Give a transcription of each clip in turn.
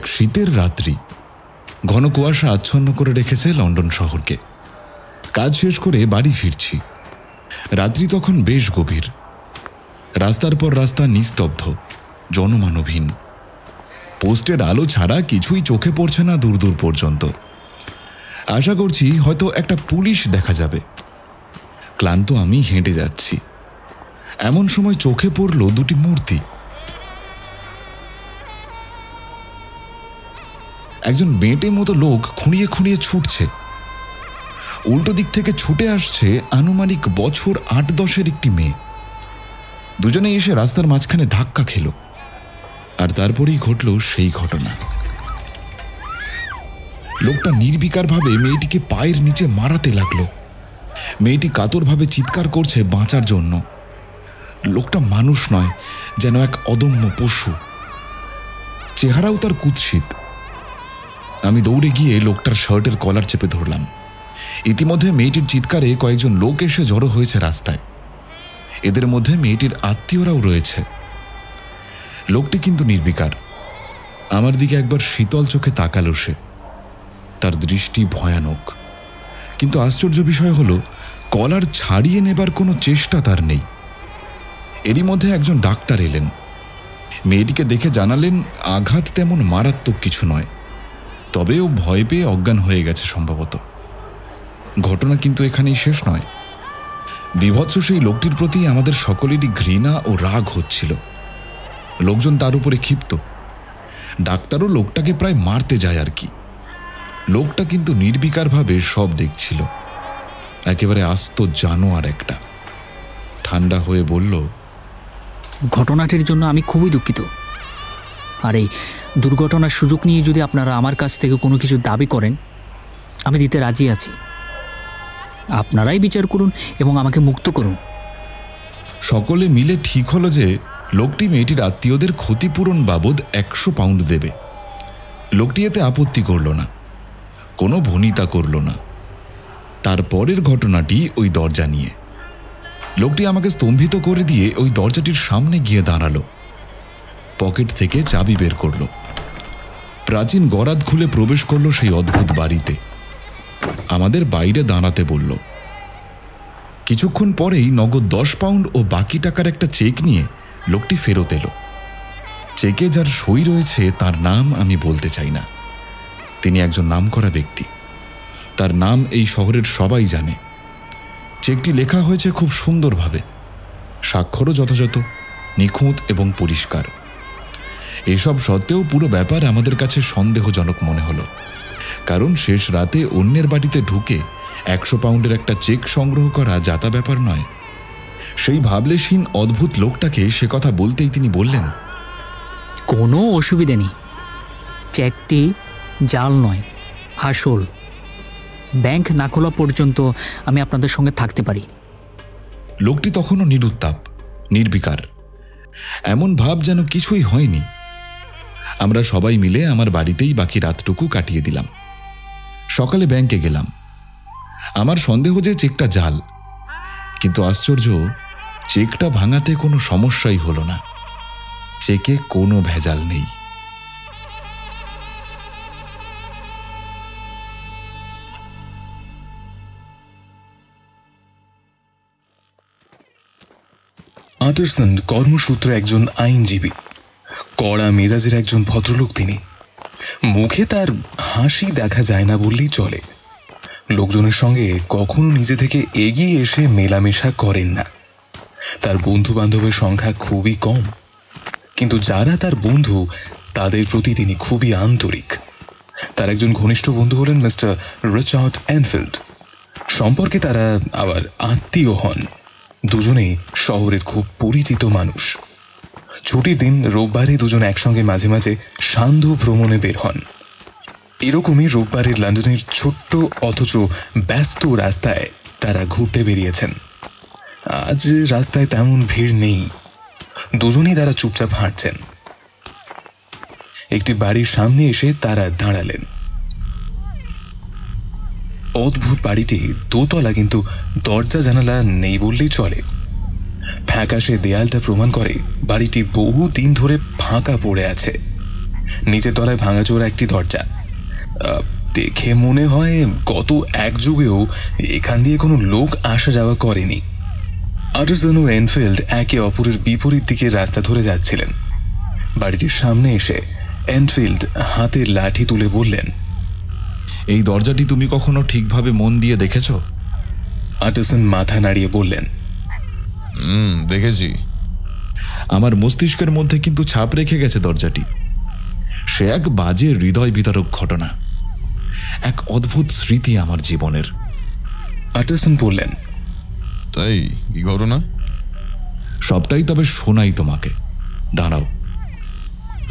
শীতের রাত্রি। ঘন কুয়াশা আচ্ছন্ন করে রেখেছে লন্ডন শহরকে। কাজ শেষ করে বাড়ি ফিরছি। রাত্রি তখন বেশ গভীর। রাস্তার পর রাস্তা নিস্তব্ধ, জনমানবহীন। পোস্টের আলো ছাড়া কিছুই চোখে পড়ছে না দূর দূর পর্যন্ত। আশা করছি হয়তো একটা পুলিশ দেখা যাবে। ক্লান্ত আমি হেঁটে যাচ্ছি। এমন সময় চোখে পড়ল দুটি মূর্তি। একজন বেঁটে মতো লোক খুঁড়িয়ে খুঁড়িয়ে ছুটছে। উল্টো দিক থেকে ছুটে আসছে আনুমানিক বছর ৮-১০-এর একটি মেয়ে। দুজনে এসে রাস্তার মাঝখানে ধাক্কা খেল। আর তারপরেই ঘটল সেই ঘটনা। লোকটা নির্বিকারভাবে মেয়েটিকে পায়ের নিচে মারাতে লাগলো। মেয়েটি কাতরভাবে চিৎকার করছে বাঁচার জন্য। লোকটা মানুষ নয়, যেন এক অদম্য পশু। চেহারাও তার কুৎসিত। আমি দৌড়ে গিয়ে লোকটার শার্টের কলার চেপে ধরলাম। ইতিমধ্যে মেয়েটির চিৎকারে কয়েকজন লোক এসে জড়ো হয়েছে রাস্তায়। এদের মধ্যে মেয়েটির আত্মীয়রাও রয়েছে। লোকটি কিন্তু নির্বিকার। আমার দিকে একবার শীতল চোখে তাকালো সে। তার দৃষ্টি ভয়ানক। কিন্তু আশ্চর্য বিষয় হলো, কলার ছাড়িয়ে নেবার কোনো চেষ্টা তার নেই। এরই মধ্যে একজন ডাক্তার এলেন। মেয়েটিকে দেখে জানালেন আঘাত তেমন মারাত্মক কিছু নয়, তবে ও ভয় পেয়ে অজ্ঞান হয়ে গেছে সম্ভবত। ঘটনা কিন্তু এখানেই শেষ নয়। বিভৎস সেই লোকটির প্রতি আমাদের সকলেরই ঘৃণা ও রাগ হচ্ছিল। লোকজন তার উপরে ক্ষিপ্ত। ডাক্তারও লোকটাকে প্রায় মারতে যায় আর কি। লোকটা কিন্তু নির্বিকারভাবে সব দেখছিল। একেবারে আস্ত জানোয়ার একটা। ঠান্ডা হয়ে বলল, ঘটনাটির জন্য আমি খুবই দুঃখিত। আর এই দুর্ঘটনার সুযোগ নিয়ে যদি আপনারা আমার কাছ থেকে কোনো কিছু দাবি করেন, আমি দিতে রাজি আছি। আপনারাই বিচার করুন এবং আমাকে মুক্ত করুন। সকলে মিলে ঠিক হলো যে লোকটি মেয়েটির আত্মীয়দের ক্ষতিপূরণ বাবদ ১০০ পাউন্ড দেবে। লোকটি এতে আপত্তি করল না, কোনো ভনিতা করল না। তারপরের ঘটনাটি ওই দরজা নিয়ে। লোকটি আমাকে স্তম্ভিত করে দিয়ে ওই দরজাটির সামনে গিয়ে দাঁড়ালো। পকেট থেকে চাবি বের করল। প্রাচীন গরাদ খুলে প্রবেশ করল সেই অদ্ভুত বাড়িতে। আমাদের বাইরে দাঁড়াতে বলল। কিছুক্ষণ পরেই নগদ ১০ পাউন্ড ও বাকি টাকার একটা চেক নিয়ে লোকটি ফেরত এলো। চেকে যার সই রয়েছে তার নাম আমি বলতে চাই না। তিনি একজন নামকরা ব্যক্তি। তার নাম এই শহরের সবাই জানে। চেকটি লেখা হয়েছে খুব সুন্দরভাবে। স্বাক্ষরও যথাযথ, নিখুঁত এবং পরিষ্কার। এসব সত্ত্বেও পুরো ব্যাপার আমাদের কাছে সন্দেহজনক মনে হলো। কারণ শেষ রাতে অন্যের বাড়িতে ঢুকে ১০০ পাউন্ডের একটা চেক সংগ্রহ করা যাতা ব্যাপার নয়। সেই ভাবলেশহীন অদ্ভুত লোকটাকে সে কথা বলতেই তিনি বললেন, কোনো অসুবিধে নেই। চেকটি জাল নয়, আসল। ব্যাংক না খোলা পর্যন্ত আমি আপনাদের সঙ্গে থাকতে পারি। লোকটি তখনও নিরুত্তাপ, নির্বিকার। এমন ভাব যেন কিছুই হয়নি। আমরা সবাই মিলে আমার বাড়িতেই বাকি রাতটুকু কাটিয়ে দিলাম। সকালে ব্যাংকে গেলাম। আমার সন্দেহ যে চেকটা জাল, কিন্তু আশ্চর্য, চেকটা ভাঙাতে কোনো সমস্যাই হলো না। চেকে কোনো ভেজাল নেই। আন্ডারসন কর্মসূত্রে একজন আইনজীবী, কড়া মেজাজের একজন ভদ্রলোক তিনি। মুখে তার হাসি দেখা যায় না বললেই চলে। লোকজনের সঙ্গে কখনো নিজে থেকে এগিয়ে এসে মেলামেশা করেন না। তার বন্ধু বান্ধবের সংখ্যা খুবই কম, কিন্তু যারা তার বন্ধু তাদের প্রতি তিনি খুবই আন্তরিক। তার একজন ঘনিষ্ঠ বন্ধু হলেন মিস্টার রিচার্ড এনফিল্ড। সম্পর্কে তারা আবার আত্মীয় হন। দুজনেই শহরের খুব পরিচিত মানুষ। ছুটির দিন রোববারে দুজন একসঙ্গে মাঝে মাঝে সান্ধ্য ভ্রমণে বের হন। এরকমই রোববারের লন্ডনের ছোট্ট অথচ ব্যস্ত রাস্তায় তারা ঘুরতে বেরিয়েছেন। আজ রাস্তায় তেমন ভিড় নেই। দুজনেই তারা চুপচাপ হাঁটছেন। একটি বাড়ির সামনে এসে তারা দাঁড়ালেন। অদ্ভুত বাড়িটি দোতলা, কিন্তু দরজা জানালা নেই বললেই চলে। ফ্যাকাশে দেয়ালটা প্রমাণ করে বাড়িটি বহু দিন ধরে ফাঁকা পড়ে আছে। নিচের তলায় ভাঙাচোরা একটি দরজা। দেখে মনে হয় গত এক যুগেও এখান দিয়ে কোনো লোক আসা যাওয়া করেনি। আটারসন ও এনফিল্ড একে অপরের বিপরীত দিকে রাস্তা ধরে যাচ্ছিলেন। বাড়িটির সামনে এসে এনফিল্ড হাতের লাঠি তুলে বললেন, এই দরজাটি তুমি কখনো ঠিকভাবে মন দিয়ে দেখেছ? আটারসন মাথা নাড়িয়ে বললেন, দেখেছি। আমার মস্তিষ্কের মধ্যে কিন্তু ছাপ রেখে গেছে দরজাটি। সে এক বাজে হৃদয় বিদারক ঘটনা, এক অদ্ভুত স্মৃতি আমার জীবনের। আটারসন বললেন, তাই কি ঘটনা? সবটাই তবে শোনাই তোমাকে, দাঁড়াও।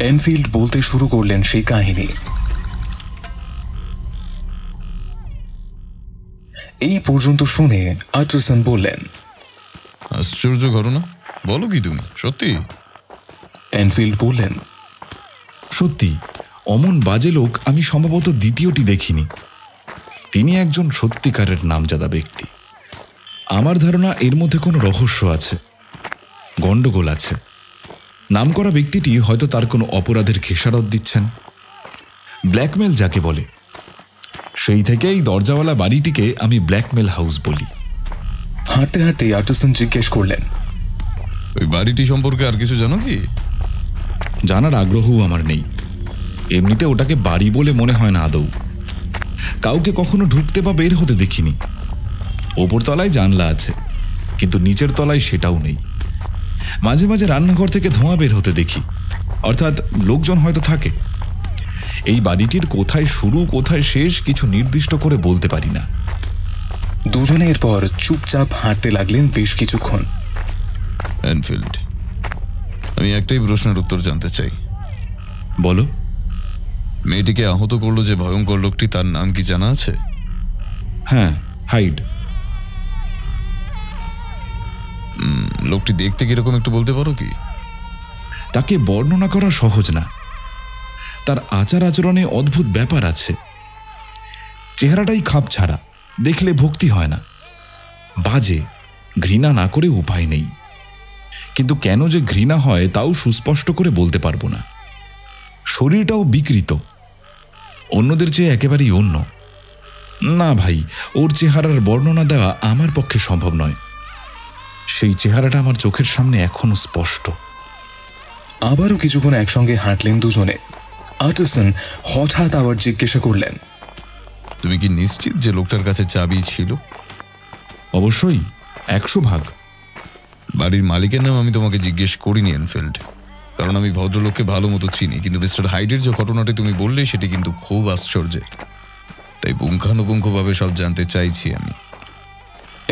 এনফিল্ড বলতে শুরু করলেন সেই কাহিনী। এই পর্যন্ত শুনে আটারসন বললেন, আশ্চর্য ঘটনা, বলো কি তুমি? সত্যি? এনফিল্ড বললেন, সত্যি, অমন বাজে লোক আমি সম্ভবত দ্বিতীয়টি দেখিনি। তিনি একজন সত্যিকারের নামজাদা ব্যক্তি। আমার ধারণা এর মধ্যে কোনো রহস্য আছে, গণ্ডগোল আছে। নামকরা ব্যক্তিটি হয়তো তার কোনো অপরাধের খেসারত দিচ্ছেন, ব্ল্যাকমেল যাকে বলে। সেই থেকে এই দরজাওয়ালা বাড়িটিকে আমি ব্ল্যাকমেল হাউস বলি। হাঁটতে হাঁটতে আটারসন জিজ্ঞেস করলেন, ওই বাড়িটি সম্পর্কে আর কিছু জানো কি? জানার আগ্রহও আমার নেই। এমনিতে ওটাকে বাড়ি বলে মনে হয় না আদৌ। কাউকে কখনো ঢুকতে বা বের হতে দেখিনি। ওপরতলায় জানলা আছে, কিন্তু নিচের তলায় সেটাও নেই। মাঝে মাঝে রান্নাঘর থেকে ধোঁয়া বের হতে দেখি, অর্থাৎ লোকজন হয়তো থাকে। এই বাড়িটির কোথায় শুরু কোথায় শেষ কিছু নির্দিষ্ট করে বলতে পারি না। দুজনে এরপর চুপচাপ হাঁটতে লাগলেন বেশ কিছুক্ষণ। এনফিল্ড, আমি একটাই প্রশ্নের উত্তর জানতে চাই। বলো। মেয়েটিকে আহত করলো যে ভয়ঙ্কর লোকটি, তার নাম কি জানা আছে? হ্যাঁ, হাইড। লোকটি দেখতে কিরকম একটু বলতে পারো কি? তাকে বর্ণনা করা সহজ না। তার আচার আচরণে অদ্ভুত ব্যাপার আছে। চেহারাটাই খাপ ছাড়া, দেখলে ভক্তি হয় না। বাজে, ঘৃণা না করে উপায় নেই। কিন্তু কেন যে ঘৃণা হয় তাও সুস্পষ্ট করে বলতে পারবো না। শরীরটাও বিকৃত, অন্যদের চেয়ে একেবারেই অন্য। না ভাই, ওর চেহারার বর্ণনা দেওয়া আমার পক্ষে সম্ভব নয়। সেই চেহারাটা আমার চোখের সামনে এখনো স্পষ্ট। আবারও কিছুক্ষণ একসঙ্গে হাঁটলেন দুজনে। আটারসন হঠাৎ আবার জিজ্ঞাসা করলেন, তুমি কি নিশ্চিত যে লোকটার কাছে চাবি ছিল? অবশ্যই, 100%। বাড়ির মালিকের নাম আমি তোমাকে জিজ্ঞেস করিনি এনফিল্ড, কারণ আমি ভদ্রলোককে ভালো মতো চিনি। কিন্তু মিস্টার হাইডের যে ঘটনাটি তুমি বললে সেটি কিন্তু খুব আশ্চর্যের, তাই পুঙ্খানুপুঙ্খভাবে সব জানতে চাইছি আমি।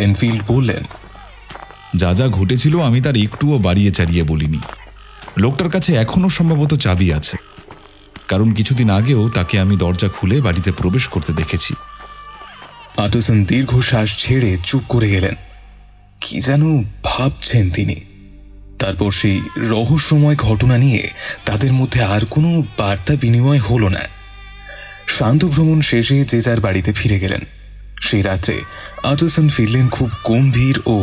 এনফিল্ড বললেন, যা যা ঘটেছিল আমি তার একটুও বাড়িয়ে চাড়িয়ে বলিনি। লোকটার কাছে এখনো সম্ভবত চাবি আছে, কারণ কিছুদিন আগেও তাকে আমি দরজা খুলে বাড়িতে প্রবেশ করতে দেখেছি। আটারসন দীর্ঘশ্বাস ছেড়ে চুপ করে গেলেন। কি যেন ভাবছেন তিনি। তারপর সেই রহস্যময় ঘটনা নিয়ে তাদের মধ্যে আর কোনো বার্তা বিনিময় হলো না। শান্ত ভ্রমণ শেষে যে যার বাড়িতে ফিরে গেলেন। সেই রাত্রে আটারসন ফিরলেন খুব গম্ভীর ও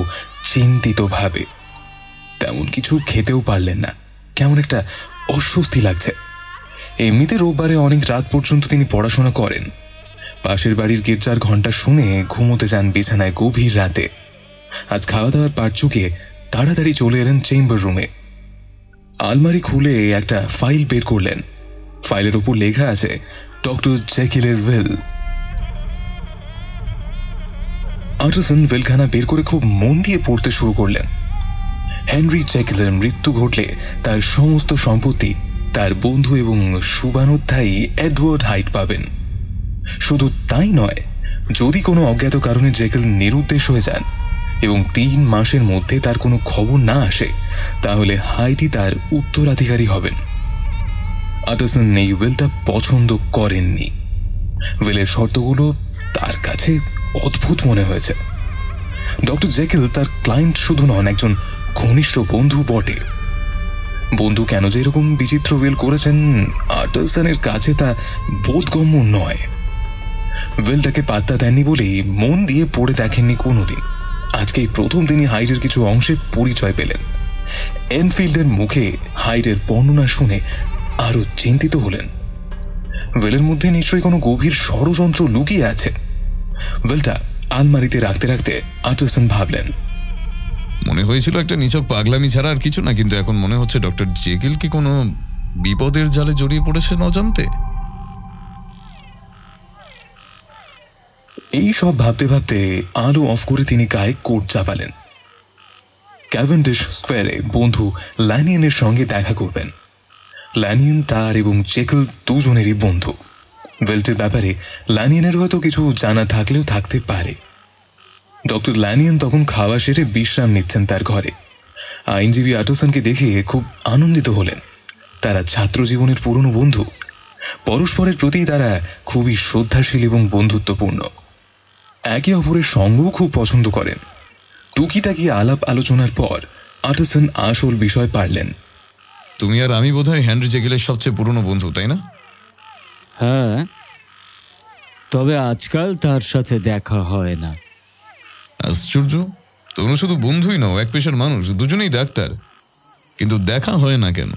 চিন্তিতভাবে। তেমন কিছু খেতেও পারলেন না, কেমন একটা অস্বস্তি লাগছে। এমনিতে রোববারে অনেক রাত পর্যন্ত তিনি পড়াশোনা করেন। পাশের বাড়ির গির্জার ঘণ্টা শুনে ঘুমোতে যান বিছানায় গভীর রাতে। আজ খাওয়া দাওয়ার পাট চুকিয়ে তাড়াতাড়ি চলে এলেন চেম্বার রুমে। আলমারি খুলে একটা ফাইল বের করলেন। ফাইলের উপর লেখা আছে ডক্টর জেকিলের উইল। আটারসন উইলখানা বের করে খুব মন দিয়ে পড়তে শুরু করলেন। হেনরি জেকিলের মৃত্যু ঘটলে তার সমস্ত সম্পত্তি তার বন্ধু এবং শুভানুধ্যায়ী এডওয়ার্ড হাইড পাবেন। শুধু তাই নয়, যদি কোনো অজ্ঞাত কারণে জেকিল নিরুদ্দেশ হয়ে যান এবং 3 মাসের মধ্যে তার কোনো খবর না আসে, তাহলে হাইডই তার উত্তরাধিকারী হবেন। আটারসন এই উইলটা পছন্দ করেননি। উইলের শর্তগুলো তার কাছে অদ্ভুত মনে হয়েছে। ডক্টর জেকিল তার ক্লায়েন্ট শুধু নন, একজন ঘনিষ্ঠ বন্ধু বটে। বন্ধু কেন যে এরকম বিচিত্র উইল করেছেন আটারসনের কাছে তা বোধগম্য নয়। উইলটাকে পাত্তা দেননি বলেই মন দিয়ে পড়ে দেখেননি কোনোদিন। আজকেই প্রথম তিনি হাইডের কিছু অংশে পরিচয় পেলেন। এনফিল্ডের মুখে হাইডের বর্ণনা শুনে আরো চিন্তিত হলেন। ওয়েলের মধ্যে নিশ্চয়ই কোনো গভীর ষড়যন্ত্র লুকিয়ে আছে। ওয়েলটা আলমারিতে রাখতে রাখতে আটারসন ভাবলেন, মনে হয়েছিল একটা নিছক পাগলামি ছাড়া আর কিছু না, কিন্তু এখন মনে হচ্ছে ডক্টর জেকিল কি কোনো বিপদের জালে জড়িয়ে পড়েছেন অজান্তে। এই সব ভাবতে ভাবতে আলো অফ করে তিনি গায়ে কোট চাপালেন। ক্যাভেন্ডিশ স্কোয়ারে বন্ধু ল্যানিয়ানের সঙ্গে দেখা করবেন। ল্যানিয়ান তার এবং জেকিল দুজনেরই বন্ধু। ওয়েল্টের ব্যাপারে ল্যানিয়ানের হয়তো কিছু জানা থাকলেও থাকতে পারে। ডক্টর ল্যানিয়ান তখন খাওয়া সেরে বিশ্রাম নিচ্ছেন তার ঘরে। আইনজীবী আটারসনকে দেখে খুব আনন্দিত হলেন। তারা ছাত্র জীবনের পুরনো বন্ধু। পরস্পরের প্রতি তারা খুবই শ্রদ্ধাশীল এবং বন্ধুত্বপূর্ণ। একে অপরের সঙ্গও খুব পছন্দ করেন। টুকিটাকি আলাপ আলোচনার পর আটারসন আসল বিষয় পারলেন। তুমি আর আমি বোধহয় হেনরি জেকিলের সবচেয়ে পুরনো বন্ধু, তাই না? হ্যাঁ, তবে আজকাল তার সাথে দেখা হয় না। আশ্চর্য, তোমরা শুধু বন্ধুই নও, এক পেশার মানুষ, দুজনেই ডাক্তার, কিন্তু দেখা হয় না কেন?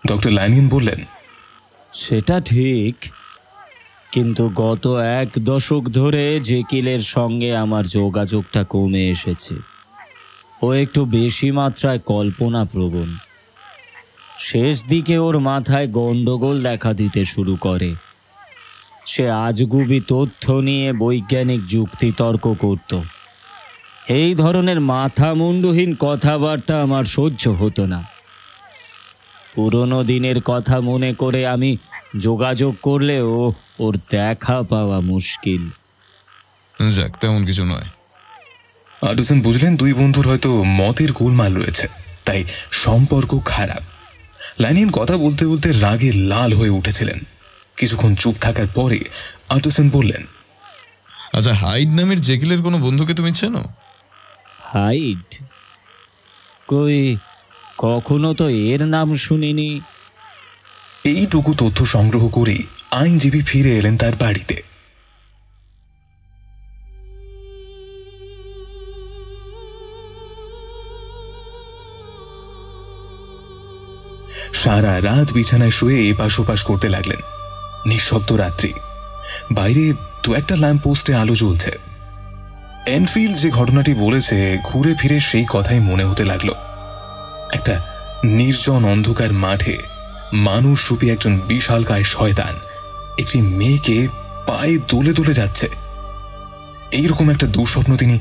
ডক্টর ল্যানিয়ান বললেন, সেটা ঠিক, কিন্তু গত 1 দশক ধরে জেকিলের সঙ্গে আমার যোগাযোগটা কমে এসেছে। ও একটু বেশি মাত্রায় কল্পনাপ্রবণ। শেষ দিকে ওর মাথায় গন্ডগোল দেখা দিতে শুরু করে। সে আজগুবি তথ্য নিয়ে বৈজ্ঞানিক যুক্তিতর্ক করত। এই ধরনের মাথা মুন্ডুহীন কথাবার্তা আমার সহ্য হতো না। পুরনো দিনের কথা মনে করে আমি যোগাযোগ করলেও ওর দেখা পাওয়া মুশকিল। যাক, তেমন কিছু নয়। আটারসন বুঝলেন দুই বন্ধুর হয়তো মতের গোলমাল রয়েছে, তাই সম্পর্ক খারাপ। ল্যানিয়ান কথা বলতে বলতে রাগে লাল হয়ে উঠেছিলেন। কিছুক্ষণ চুপ থাকার পরে আটারসন বললেন, আচ্ছা, হাইড নামের জেকিলের কোনো বন্ধুকে তুমি চেনো? হাইড? কই, কখনো তো এর নাম শুনিনি। এইটুকু তথ্য সংগ্রহ করেই আইনজীবী ফিরে এলেন তার বাড়িতে। সারা রাত বিছানায় শুয়ে এপাশ ওপাশ করতে লাগলেন। নিঃশব্দ রাত্রি। বাইরে 2-1টা ল্যাম্প পোস্টে আলো জ্বলছে। এনফিল্ড যে ঘটনাটি বলেছে, ঘুরে ফিরে সেই কথাই মনে হতে লাগলো। একটা নির্জন অন্ধকার মাঠে মানুষরূপী একজন বিশালকায় শয়তান একটি মেয়েকে পায়ে দোলে দোলে যাচ্ছে। এইরকম একটা দুঃস্বপ্ন তিনি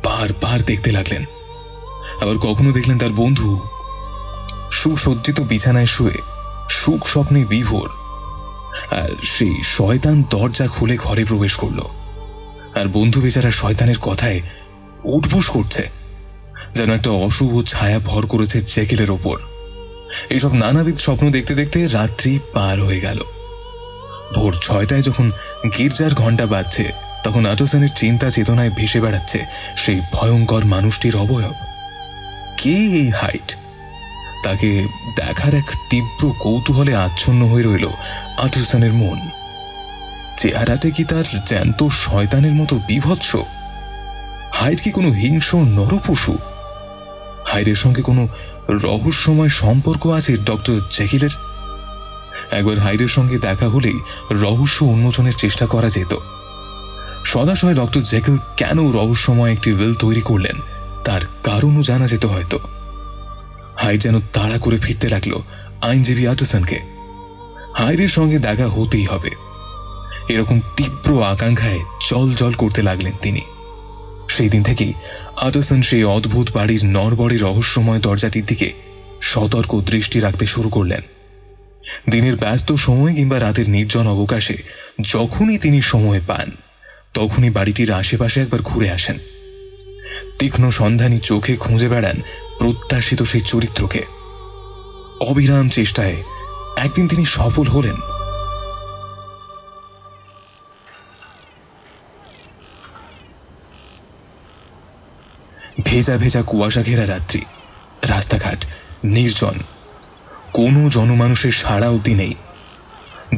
বারবার দেখতে লাগলেন। আবার কখনো দেখলেন তার বন্ধু সুসজ্জিত বিছানায় শুয়ে সুখ স্বপ্নে বিভোর, আর সেই শয়তান দরজা খুলে ঘরে প্রবেশ করলো। আর বন্ধু বেচারা শয়তানের কথায় উঠবোস করছে, যেন একটা অশুভ ছায়া ভর করেছে জেকিলের ওপর। এইসব নানাবিধ স্বপ্ন দেখতে দেখতে রাত্রি পার হয়ে গেল। ভোর 6টায় যখন গির্জার ঘণ্টা বাজছে, তখন আটারসনের চিন্তা চেতনায় ভেসে বেড়াচ্ছে সেই ভয়ঙ্কর মানুষটির অবয়ব। কে এই হাইড? তাকে দেখার এক তীব্র কৌতূহলে আচ্ছন্ন হয়ে রইল আটারসনের মন। চেহারাটা কি তার জ্যান্ত শয়তানের মতো বীভৎস? হাইড কি কোনো হিংস্র নরপশু? হাইডের সঙ্গে কোনো রহস্যময় সম্পর্ক আছে ডক্টর জেকিলের? একবার হাইডের সঙ্গে দেখা হলেই রহস্য উন্মোচনের চেষ্টা করা যেত। সদাশয় ডক্টর জেকিল কেন রহস্যময় একটি উইল তৈরি করলেন তার কারণও জানা যেত হয়তো। হাইড যেন তাড়া করে ফিরতে লাগলো আইনজীবী আটারসনকে। হাইডের সঙ্গে দেখা হতেই হবে, এরকম তীব্র আকাঙ্ক্ষায় জল জল করতে লাগলেন তিনি। সেই দিন থেকেই আটারসন সেই অদ্ভুত বাড়ির নড়বড়ে রহস্যময় দরজাটির দিকে সতর্ক দৃষ্টি রাখতে শুরু করলেন। দিনের ব্যস্ত সময় কিংবা রাতের নির্জন অবকাশে যখনই তিনি সময় পান, তখনই বাড়িটির আশেপাশে একবার ঘুরে আসেন। তীক্ষ্ণ সন্ধানী চোখে খুঁজে বেড়ান প্রত্যাশিত সেই চরিত্রকে। অবিরাম চেষ্টায় একদিন তিনি সফল হলেন। ভেজা ভেজা কুয়াশা ঘেরা রাত্রি, রাস্তাঘাট নির্জন, কোনো জনমানুষের সাড়া অবধি নেই।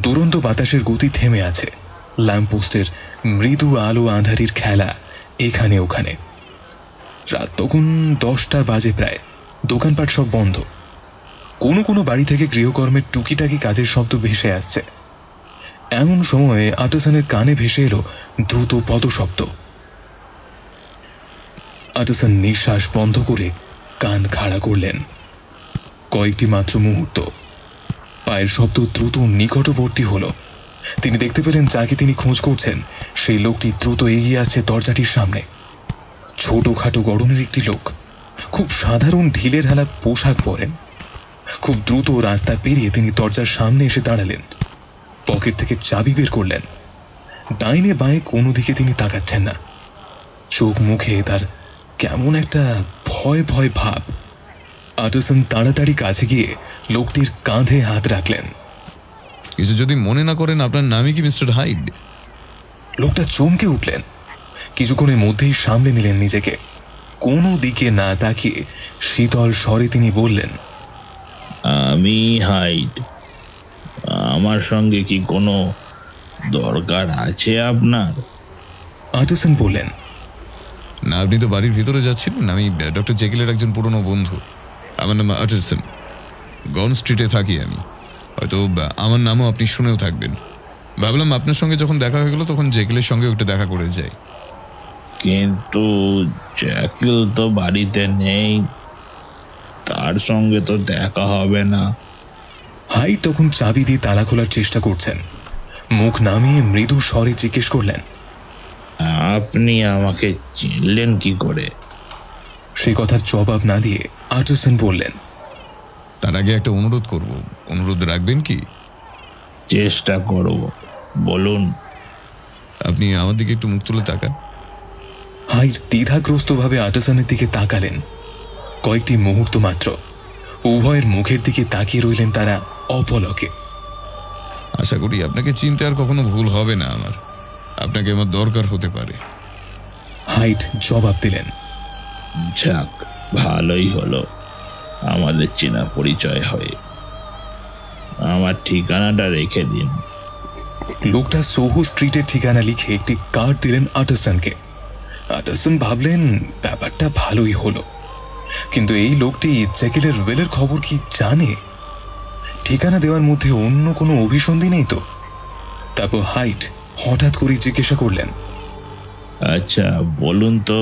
দুরন্ত বাতাসের গতি থেমে আছে। ল্যাম্পপোস্টের মৃদু আলো আঁধারির খেলা এখানে ওখানে। রাত তখন 10টা বাজে প্রায়। দোকানপাট সব বন্ধ। কোনো কোনো বাড়ি থেকে গৃহকর্মের টুকিটাকি কাজের শব্দ ভেসে আসছে। এমন সময়ে আটারসনের কানে ভেসে এলো দ্রুত পদশব্দ। আটারসন নিঃশ্বাস বন্ধ করে কান খাড়া করলেন। কয়েকটি মাত্র মুহূর্ত, পায়ের শব্দ দ্রুত নিকটবর্তী হলো। তিনি দেখতে পেলেন যাকে তিনি খোঁজ করছেন সেই লোকটি দ্রুত এগিয়ে আসছে দরজাটির সামনে। ছোটখাটো গড়নের একটি লোক, খুব সাধারণ ঢিলে ঢালা পোশাক পরেন। খুব দ্রুত রাস্তা পেরিয়ে তিনি দরজার সামনে এসে দাঁড়ালেন। পকেট থেকে চাবি বের করলেন। ডাইনে বাঁয়ে কোনো দিকে তিনি তাকাচ্ছেন না। চোখ মুখে তার কেমন একটা ভয় ভয় ভাব। আটারসন তাড়াতাড়ি কাছে গিয়ে লোকটির কাঁধে হাত রাখলেন। কিছু যদি মনে না করেন, আপনার নামই কি মিস্টার হাইড? লোকটা চমকে উঠলেন। কিছুক্ষণের মধ্যেই সামলে নিলেন নিজেকে। কোনো দিকে না তাকিয়ে শীতল স্বরে তিনি বললেন, আমি হাইড। আমার সঙ্গে কি কোনো দরকার আছে আপনার? আটারসন বললেন, না, আপনি তো বাড়ির ভিতরে যাচ্ছিলেন। আমি ডক্টর জেকেলের একজন পুরনো বন্ধু। আমার নাম আটারসন। গন স্ট্রিটে থাকি আমি। হয়তো আমার নামও আপনি শুনেও থাকবেন। ভাবলাম আপনার সঙ্গে যখন দেখা হয়ে গেল তখন জেকেলের সঙ্গে একটু দেখা করে যাই। কিন্তু জ্যাকেল তো বাড়িতে নেই, তার সঙ্গে তো দেখা হবে না। হাইড তখন চাবি দিয়ে তালা খোলার চেষ্টা করছেন। মুখ নামিয়ে মৃদু স্বরে জিজ্ঞেস করলেন, আপনি আমাকে চিনলেন কি করে? সে কথার জবাব না দিয়ে আটারসন বললেন, তার আগে একটা অনুরোধ করব। অনুরোধ রাখবেন কি? চেষ্টা করব, বলুন। আপনি আমার দিকে একটু মুখ তুলে তাকান। হাইড দ্বিধাগ্রস্তভাবে আটারসনের দিকে তাকালেন। কয়েকটি মুহূর্ত মাত্র উভয়ের মুখের দিকে তাকিয়ে রইলেন তারা অপলকে। আশা করি আপনাকে চিনতে আর কখনো ভুল হবে না আমার। আপনাকে আমার দরকার হতে পারে। হাইড জবাব দিলেন, যাক, ভালোই হলো আমাদের চেনা পরিচয় হয়ে। আমার ঠিকানাটা রেখে দিন। লোকটা সোহো স্ট্রিটের ঠিকানা লিখে একটি কার্ড দিলেন আটারসনকে। আটারসন ভাবলেন ব্যাপারটা ভালোই হলো, কিন্তু এই লোকটি জেকেলের ওয়েলের খবর কি জানে? ঠিকানা দেওয়ার মধ্যে অন্য কোনো অভিসন্ধি নেই তো? তারপর হাইড হঠাৎ করে জিজ্ঞাসা করলেন, আচ্ছা বলুন তো,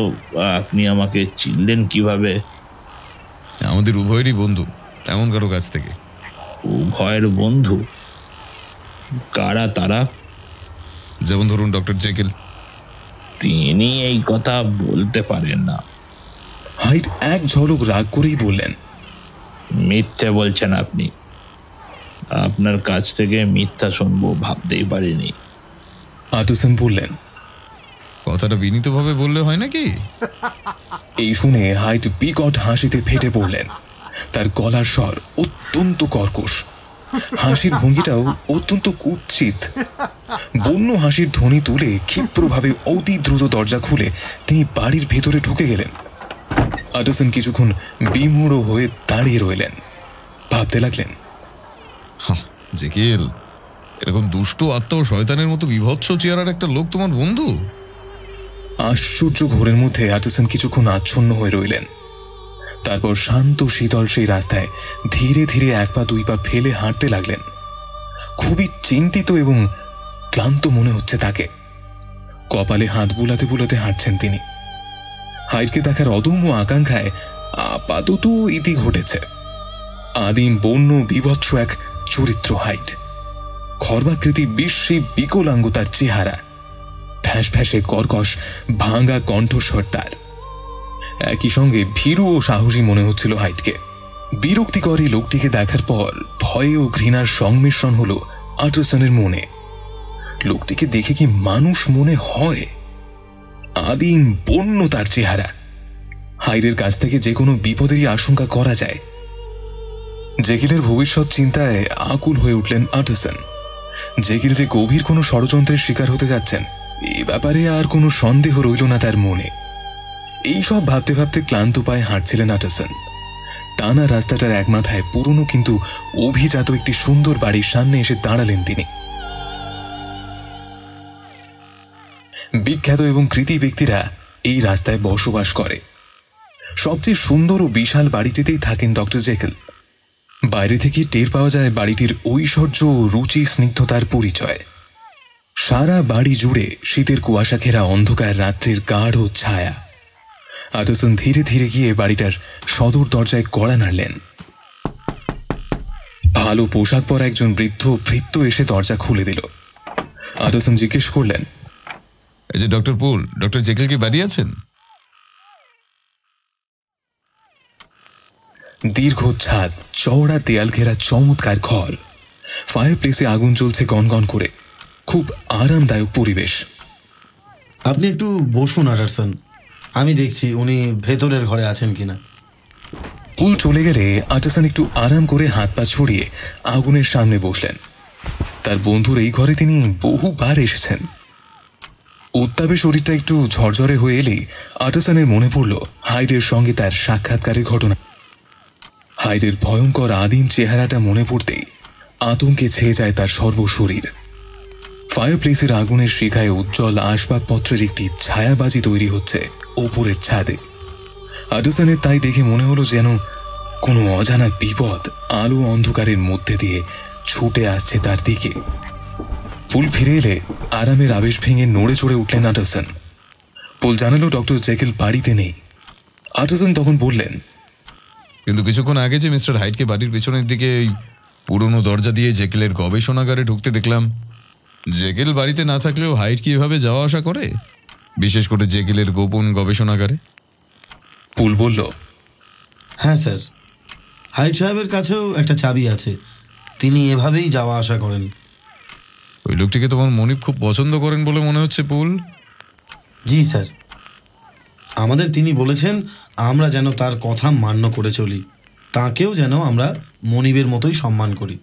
আপনি আমাকে চিনলেন কিভাবে? আমাদের উভয়েরই বন্ধু, এমন কারো কাছ থেকে। উভয়ের বন্ধু? কারা তারা? যেমন ধরুন ডক্টর জেকেল। তিনি এই কথা বলতে পারেন না। হাইড এক ঝলক রাগ করেই বললেন, মিথ্যে বলছেন আপনি। আপনার কাছ থেকে মিথ্যা শুনবো ভাবতেই পারিনি। আটারসন বললেন, কথাটা বিনীতভাবে বললে হয় নাকি? এই শুনে হাইড বিকট হাসিতে ফেটে পড়লেন। তার গলার স্বর অত্যন্ত কর্কশ, হাসির ভঙ্গিটাও অত্যন্ত কুৎসিত। বন্য হাসির ধ্বনি তুলে ক্ষিপ্রভাবে অতি দ্রুত দরজা খুলে তিনি বাড়ির ভেতরে ঢুকে গেলেন। আটারসন কিছুক্ষণ বিমূঢ় হয়ে দাঁড়িয়ে রইলেন। ভাবতে লাগলেন, জেকেল, এরকম দুষ্ট আত্মা ও শয়তানের মতো বিভৎস চেহারার একটা লোক তোমার বন্ধু? আশ্চর্য ঘোরের মধ্যে আটারসন কিছুক্ষণ আচ্ছন্ন হয়ে রইলেন। তারপর শান্ত শীতল সেই রাস্তায় ধীরে ধীরে এক পা দুই পা ফেলে হাঁটতে লাগলেন। খুবই চিন্তিত এবং ক্লান্ত মনে হচ্ছে তাকে। কপালে হাত বুলাতে বুলাতে হাঁটছেন তিনি। হাইডকে দেখার অদম্য আকাঙ্ক্ষায় আপাতত ইতি ঘটেছে। আদিম বন্য বিভৎস এক চরিত্র হাইড। খর্বাকৃতি বিশ্রী বিকলাঙ্গ তার চেহারা, ফ্যাঁস ফ্যাঁসে কর্কশ ভাঙা কণ্ঠস্বর তার। একই সঙ্গে ভীরু ও সাহসী মনে হচ্ছিল হাইডকে। বিরক্তিকর এই লোকটিকে দেখার পর ভয় ও ঘৃণার সংমিশ্রণ হলো আটারসনের মনে। লোকটিকে দেখে কি মানুষ মনে হয়? আদিম বন্য তার চেহারা। হাইডের কাছ থেকে যে কোনো বিপদেরই আশঙ্কা করা যায়। জেকিলের ভবিষ্যৎ চিন্তায় আকুল হয়ে উঠলেন আটারসন। জেকিল যে গভীর কোনো ষড়যন্ত্রের শিকার হতে যাচ্ছেন এ ব্যাপারে আর কোনো সন্দেহ রইল না তার মনে। এইসব ভাবতে ভাবতে ক্লান্ত পায়ে হাঁটছিলেন আটারসন। টানা রাস্তাটার এক মাথায় পুরনো কিন্তু অভিজাত একটি সুন্দর বাড়ির সামনে এসে দাঁড়ালেন তিনি। বিখ্যাত এবং কৃতি ব্যক্তিরা এই রাস্তায় বসবাস করে। সবচেয়ে সুন্দর ও বিশাল বাড়িটিতেই থাকেন ডক্টর জেকেল। বাইরে থেকে টের পাওয়া যায় বাড়িটির ঐশ্বর্য ও রুচি স্নিগ্ধতার পরিচয়। সারা বাড়ি জুড়ে শীতের কুয়াশা ঘেরা অন্ধকার রাত্রির গাঢ় ছায়া। আটারসন ধীরে ধীরে গিয়ে বাড়িটার সদর দরজায় কড়া নাড়লেন। ভালো পোশাক পরা একজন বৃদ্ধ ভৃত্য এসে দরজা খুলে দিল। আটারসন জিজ্ঞেস করলেন, এই যে ডক্টর পুল, ডক্টর জেকেল কি বাড়ি আছেন? দীর্ঘ ছাদ, চওড়া দেয়াল ঘেরা চমৎকার ঘর, ফায়ার প্লেসে আগুন জ্বলছে গনগন করে, খুব আরামদায়ক পরিবেশ। আপনি একটু বসুন আটারসন, আমি দেখছি উনি ভেতরের ঘরে আছেন কিনা। পুল চলে গেলে আটারসন একটু আরাম করে হাত পা ছড়িয়ে আগুনের সামনে বসলেন। তার বন্ধুর এই ঘরে তিনি বহুবার এসেছেন। উত্তাপে শরীরটা একটু ঝরঝরে হয়ে এলেই আটারসনের মনে পড়ল হাইডের সঙ্গে তার সাক্ষাৎকারের ঘটনা। হাইডের ভয়ঙ্কর আদিম চেহারাটা মনে পড়তেই আতঙ্কে ছেয়ে যায় তার সর্বশরীর। ফায়ার প্লেসের আগুনের শিখায় উজ্জ্বল আসবাবপত্রের একটি ছায়াবাজি তৈরি হচ্ছে ওপরের ছাদে। আটারসনের তাই দেখে মনে হলো যেন কোনো অজানা বিপদ আলো অন্ধকারের মধ্যে দিয়ে ছুটে আসছে তার দিকে। পুল ফিরে এলে আরামের আবেশ ভেঙে নড়ে চড়ে উঠলেন আটারসন। পুল জানালো ডক্টর জেকেল বাড়িতে নেই। আটারসন তখন বললেন, কিন্তু কিছুক্ষণ আগে যে মিস্টার হাইটকে বাড়ির পেছনের দিকে এই পুরনো দরজা দিয়ে জেকেলের গবেষণাগারে ঢুকতে দেখলাম। জেকেল বাড়িতে না থাকলেও হাইট কি এভাবে যাওয়া আসা করে, বিশেষ করে জেকেলের গোপন গবেষণাগারে? পুল বলল, হ্যাঁ স্যার, হাইট সাহেবের কাছেও একটা চাবি আছে, তিনি এভাবেই যাওয়া আসা করেন। ওই লোকটিকে তোমার মনিব খুব পছন্দ করেন বলে মনে হচ্ছে পুল। জি স্যার, আমাদের তিনি বলেছেন আমরা যেন তার কথা মান্য করে চলি, তাকেও যেন আমরা মনিবের মতোই সম্মান করি।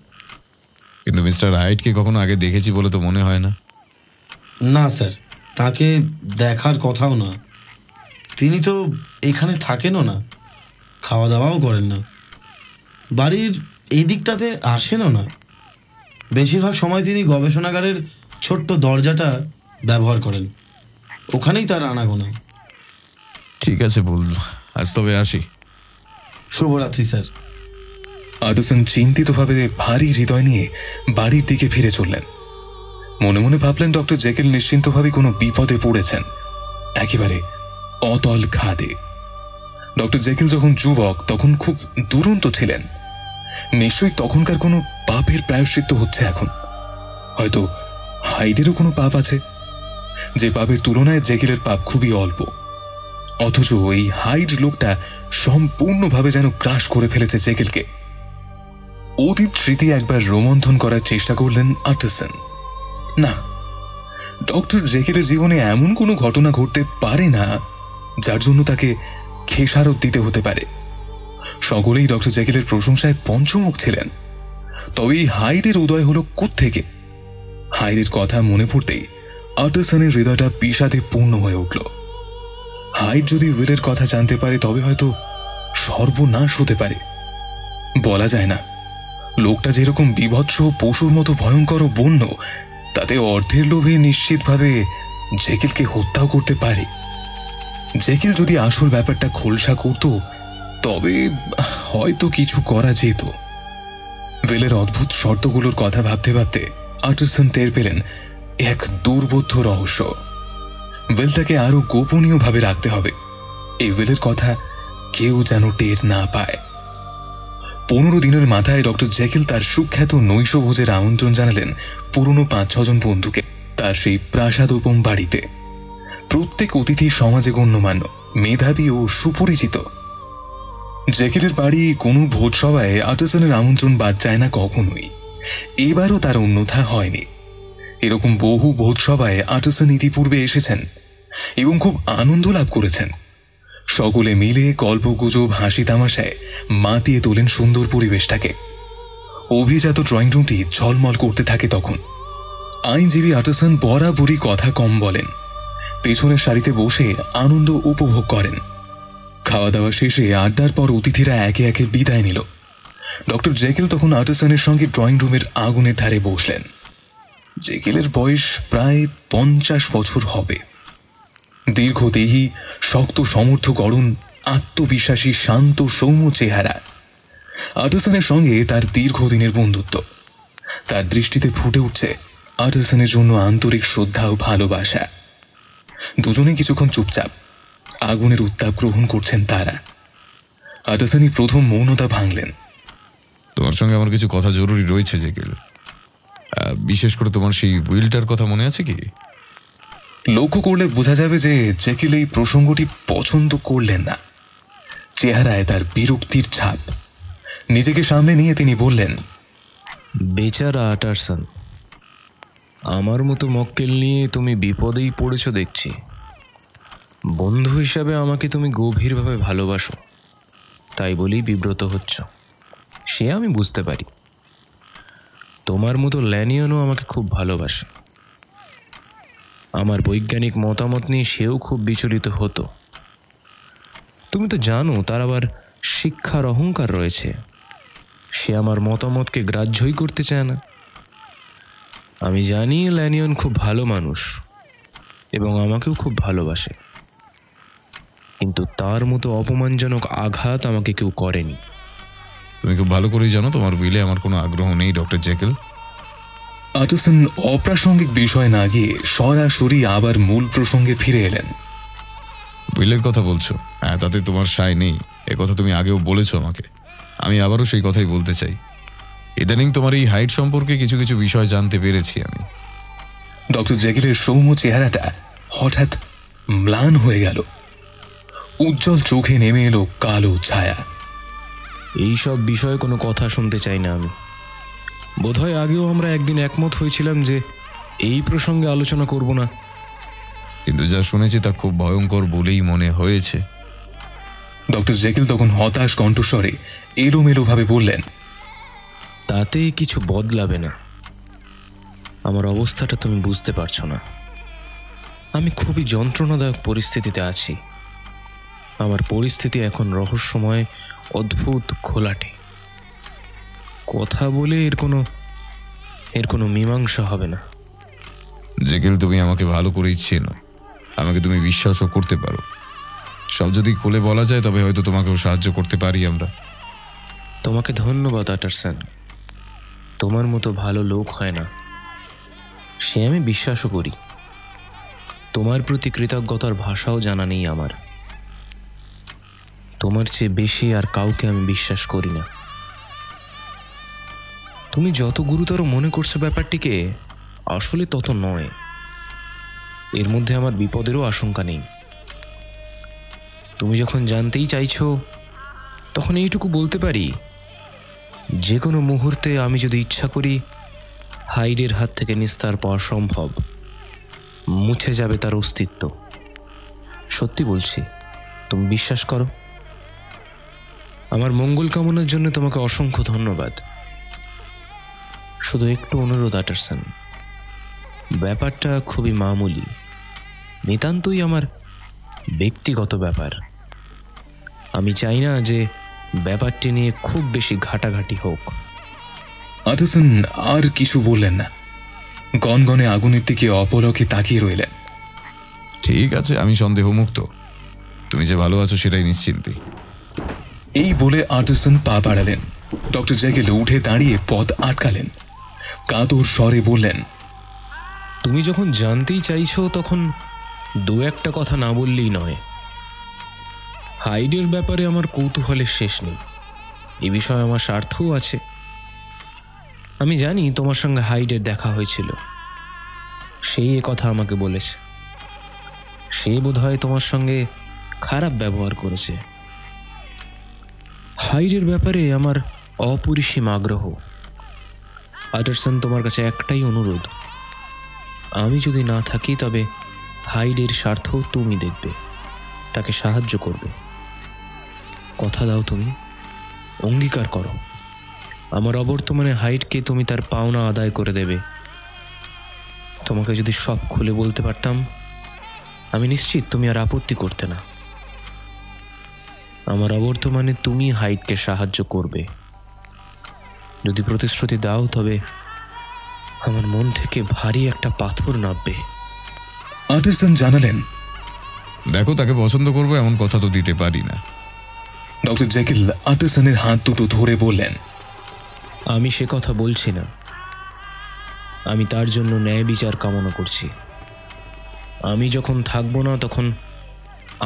কিন্তু মিস্টার হাইটকে কখনো আগে দেখেছি বলে তো মনে হয় না। না স্যার, তাকে দেখার কথাও না। তিনি তো এখানে থাকেনও না, খাওয়া দাওয়াও করেন না, বাড়ির এই দিকটাতে আসেনও না। বেশিরভাগ সময় তিনি গবেষণাগারের ছোট্ট দরজাটা ব্যবহার করেন, ওখানেই তার আনাগোনা। ঠিক আছে পুল, আজ তবে আসি। শুভরাত্রি স্যার। আটারসন চিন্তিতভাবে ভারী হৃদয় নিয়ে বাড়ির দিকে ফিরে চললেন। মনে মনে ভাবলেন ডক্টর জেকেল নিশ্চিন্তভাবে কোনো বিপদে পড়েছেন, একেবারে অতল খাদে। ডক্টর জেকেল যখন যুবক তখন খুব দুরন্ত ছিলেন। নিশ্চয়ই তখনকার কোনো পাপের প্রায়শ্চিত্ত হচ্ছে এখন। হয়তো হাইডেরও কোনো পাপ আছে, যে পাপের তুলনায় জেকেলের পাপ খুবই অল্প। অথচ এই হাইড লোকটা সম্পূর্ণভাবে যেন গ্রাস করে ফেলেছে জেকেলকে। অতীত স্মৃতি একবার রোমন্থন করার চেষ্টা করলেন আটারসন। না, ডক্টর জেকেলের জীবনে এমন কোনো ঘটনা ঘটতে পারে না যার জন্য তাকে খেসারত দিতে হতে পারে। সকলেই ডক্টর জেকেলের প্রশংসায় পঞ্চমুখ ছিলেন। তবে এই হাইডের উদয় হলো কোত্থেকে? হাইডের কথা মনে পড়তেই আটারসনের হৃদয়টা বিষাদে পূর্ণ হয়ে উঠল। হাইড যদি উইলের কথা জানতে পারে তবে হয়তো সর্বনাশ হতে পারে। বলা যায় না, লোকটা যেরকম বিভৎস পশুর মতো ভয়ঙ্কর ও বন্য, তাতে অর্থের লোভে নিশ্চিতভাবে জেকেলকে হত্যাও করতে পারে। জেকেল যদি আসল ব্যাপারটা খোলসা করত তবে হয়তো কিছু করা যেত। উইলের অদ্ভুত শর্তগুলোর কথা ভাবতে ভাবতে আটারসন টের পেলেন এক দুর্বোধ্য রহস্য। উইলটাকে আরো গোপনীয়ভাবে রাখতে হবে। এই উইলের কথা কেউ যেন টের না পায়। 15 দিনের মাথায় ডক্টর জেকেল তার সুখ্যাত নৈশভোজের আমন্ত্রণ জানালেন পুরনো 5-6 জন বন্ধুকে তার সেই প্রাসাদোপম বাড়িতে। প্রত্যেক অতিথি সমাজে গণ্যমান্য, মেধাবী ও সুপরিচিত। জেকেলের বাড়ি কোনো ভোজসভায় আটারসনের আমন্ত্রণ বাদ যায় না কখনোই। এবারও তার অন্যথা হয়নি। এরকম বহু ভোজসভায় আটারসন ইতিপূর্বে এসেছেন এবং খুব আনন্দ লাভ করেছেন। সকলে মিলে গল্পগুজব হাসি তামাশায় মাতিয়ে তোলেন সুন্দর পরিবেশটাকে। অভিজাত ড্রয়িং রুমটি ঝলমল করতে থাকে তখন। আইনজীবী আটারসন বরাবরই কথা কম বলেন, পেছনের সারিতে বসে আনন্দ উপভোগ করেন। খাওয়া দাওয়া শেষে আড্ডার পর অতিথিরা একে একে বিদায় নিল। ডক্টর জেকেল তখন আটারসনের সঙ্গে ড্রয়িং রুমের আগুনের ধারে বসলেন। জেকেলের বয়স প্রায় 50 বছর হবে। দীর্ঘদেহী, শক্ত সমর্থ গড়ন, আত্মবিশ্বাসী শান্ত সৌম্য চেহারা। আটারসনের সঙ্গে তার দীর্ঘদিনের বন্ধুত্ব। তার দৃষ্টিতে ফুটে উঠছে আটারসনের জন্য আন্তরিক শ্রদ্ধা ও ভালোবাসা। দুজনে কিছুক্ষণ চুপচাপ আগুনের উত্তাপ গ্রহণ করছেন তারা। আটারসনই প্রথম মৌনতা ভাঙলেন। তোমার সঙ্গে আমার কিছু কথা জরুরি রয়েছে জেকেল। বিশেষ করে তোমার সেই উইলটার কথা মনে আছে কি? লক্ষ্য করলে বোঝা যাবে যে জেকেল এই প্রসঙ্গটি পছন্দ করলেন না। চেহারায় তার বিরক্তির ছাপ। নিজেকে সামনে নিয়ে তিনি বললেন, বেচারা আটারসন, আমার মতো মক্কেল নিয়ে তুমি বিপদেই পড়েছ দেখছি। বন্ধু হিসাবে আমাকে তুমি গভীরভাবে ভালোবাসো, তাই বলেই বিব্রত হচ্ছ, সে আমি বুঝতে পারি। তোমার মতো ল্যানিয়নও আমাকে খুব ভালোবাসে। আমার বৈজ্ঞানিক মতামত নিয়ে সেও খুব বিচলিত হতো। তুমি তো জানো তার আবার শিক্ষার অহংকার রয়েছে। সে আমার মতামতকে গ্রাহ্যই করতে চায় না। আমি জানি ল্যানিয়ন খুব ভালো মানুষ এবং আমাকেও খুব ভালোবাসে, কিন্তু তার মতো অপমানজনক আঘাত আমাকে কেউ করেনি। তুমি খুব ভালো করেই জানো তোমার উইলে আমার কোনো আগ্রহ নেই, ডক্টর জেকেল। আটারসন অপ্রাসঙ্গিক বিষয় না গিয়ে সরাসরি আবার মূল প্রসঙ্গে ফিরে এলেন। উইলের কথা বলছো? হ্যাঁ, তাতে তোমার সায় নেই, এ কথা তুমি আগেও বলেছো আমাকে। আমি আবারও সেই কথাই বলতে চাই। ইদানিং তোমার এই হাইট সম্পর্কে কিছু কিছু বিষয় জানতে পেরেছি আমি। ডক্টর জেকেলের সৌম্য চেহারাটা হঠাৎ ম্লান হয়ে গেল। উজ্জ্বল চোখে নেমে এলো কালো ছায়া। এইসব বিষয়ে কোনো কথা শুনতে চাই না আমি। বোধহয় আগেও আমরা একদিন একমত হয়েছিলাম যে এই প্রসঙ্গে আলোচনা করব না। কিন্তু যা শুনেছি তা খুব ভয়ঙ্কর বলেই মনে হয়েছে। ডক্টর জেকেল তখন হতাশ কণ্ঠস্বরে এলোমেলোভাবে বললেন, তাতে কিছু বদলাবে না। আমার অবস্থাটা তুমি বুঝতে পারছো না। আমি খুবই যন্ত্রণাদায়ক পরিস্থিতিতে আছি। আমার পরিস্থিতি এখন রহস্যময়, অদ্ভুত, ঘোলাটে। কথা বলে এর কোনো মীমাংসা হবে না। জেকেল, তুমি আমাকে ভালো করেই চেনো, আমাকে তুমি বিশ্বাসও করতে পারো। সব যদি খুলে বলা যায় তবে হয়তো তোমাকেও সাহায্য করতে পারি আমরা। তোমাকে ধন্যবাদ আটারসন। তোমার মতো ভালো লোক হয় না, সে আমি বিশ্বাসও করি। তোমার প্রতি কৃতজ্ঞতার ভাষাও জানা নেই আমার। তোমার চেয়ে বেশি আর কাউকে আমি বিশ্বাস করি না। তুমি যত গুরুতর মনে করছো ব্যাপারটিকে, আসলে তত নয়। এর মধ্যে আমার বিপদেরও আশঙ্কা নেই। তুমি যখন জানতেই চাইছো, তখন এইটুকু বলতে পারি, যে কোনো মুহূর্তে আমি যদি ইচ্ছা করি, হাইডের হাত থেকে নিস্তার পাওয়া সম্ভব। মুছে যাবে তার অস্তিত্ব। সত্যি বলছি, তুমি বিশ্বাস করো। আমার মঙ্গল কামনার জন্য তোমাকে অসংখ্য ধন্যবাদ। শুধু একটু অনুরোধ আটারসন, ব্যাপারটা খুবই মামুলি, নিতান্তই আমার ব্যক্তিগত ব্যাপার। আমি চাই না যে ব্যাপারটি নিয়ে খুব বেশি ঘাটাঘাটি হোক। আটারসন আর কিছু বললেন না। গনগনে আগুনের দিকে অপলকে তাকিয়ে রইলেন। ঠিক আছে, আমি সন্দেহমুক্ত। তুমি যে ভালো আছো সেটাই নিশ্চিন্তি। এই বলে আটারসন পা বাড়ালেন। ডক্টর জেকেল উঠে দাঁড়িয়ে পথ আটকালেন। কাতর স্বরে বললেন, তুমি যখন জানতেই চাইছো, তখন দু একটা কথা না বললেই নয়। হাইডের ব্যাপারে আমার কৌতূহলের শেষ নেই। এ বিষয়ে আমার স্বার্থও আছে। আমি জানি তোমার সঙ্গে হাইডের দেখা হয়েছিল। সেই এ কথা আমাকে বলেছে। সে বোধহয় তোমার সঙ্গে খারাপ ব্যবহার করেছে। হাইডের ব্যাপারে আমার অপরিসীম আগ্রহ। আটারসন, তোমার কাছে একটাই অনুরোধ, আমি যদি না থাকি তবে হাইডের স্বার্থ তুমি দেখবে, তাকে সাহায্য করবে। কথা দাও, তুমি অঙ্গীকার করো, আমার অবর্তমানে হাইডকে তুমি তার পাওনা আদায় করে দেবে। তোমাকে যদি সব খুলে বলতে পারতাম, আমি নিশ্চিত তুমি আর আপত্তি করতে না। আমার অবর্তমানে তুমি হাইডকে সাহায্য করবে। যদি প্রতিশ্রুতি দাও তবে আমার মন থেকে ভারী একটা পাথর নামবে। আটারসন জানালেন, দেখো, তাকে পছন্দ করবো এমন কথা তো দিতে পারি না। ডক্টর জ্যাকেল আটারসনের হাত দুটো ধরে বললেন, আমি সে কথা বলছি না। আমি তার জন্য ন্যায় বিচার কামনা করছি। আমি যখন থাকবো না তখন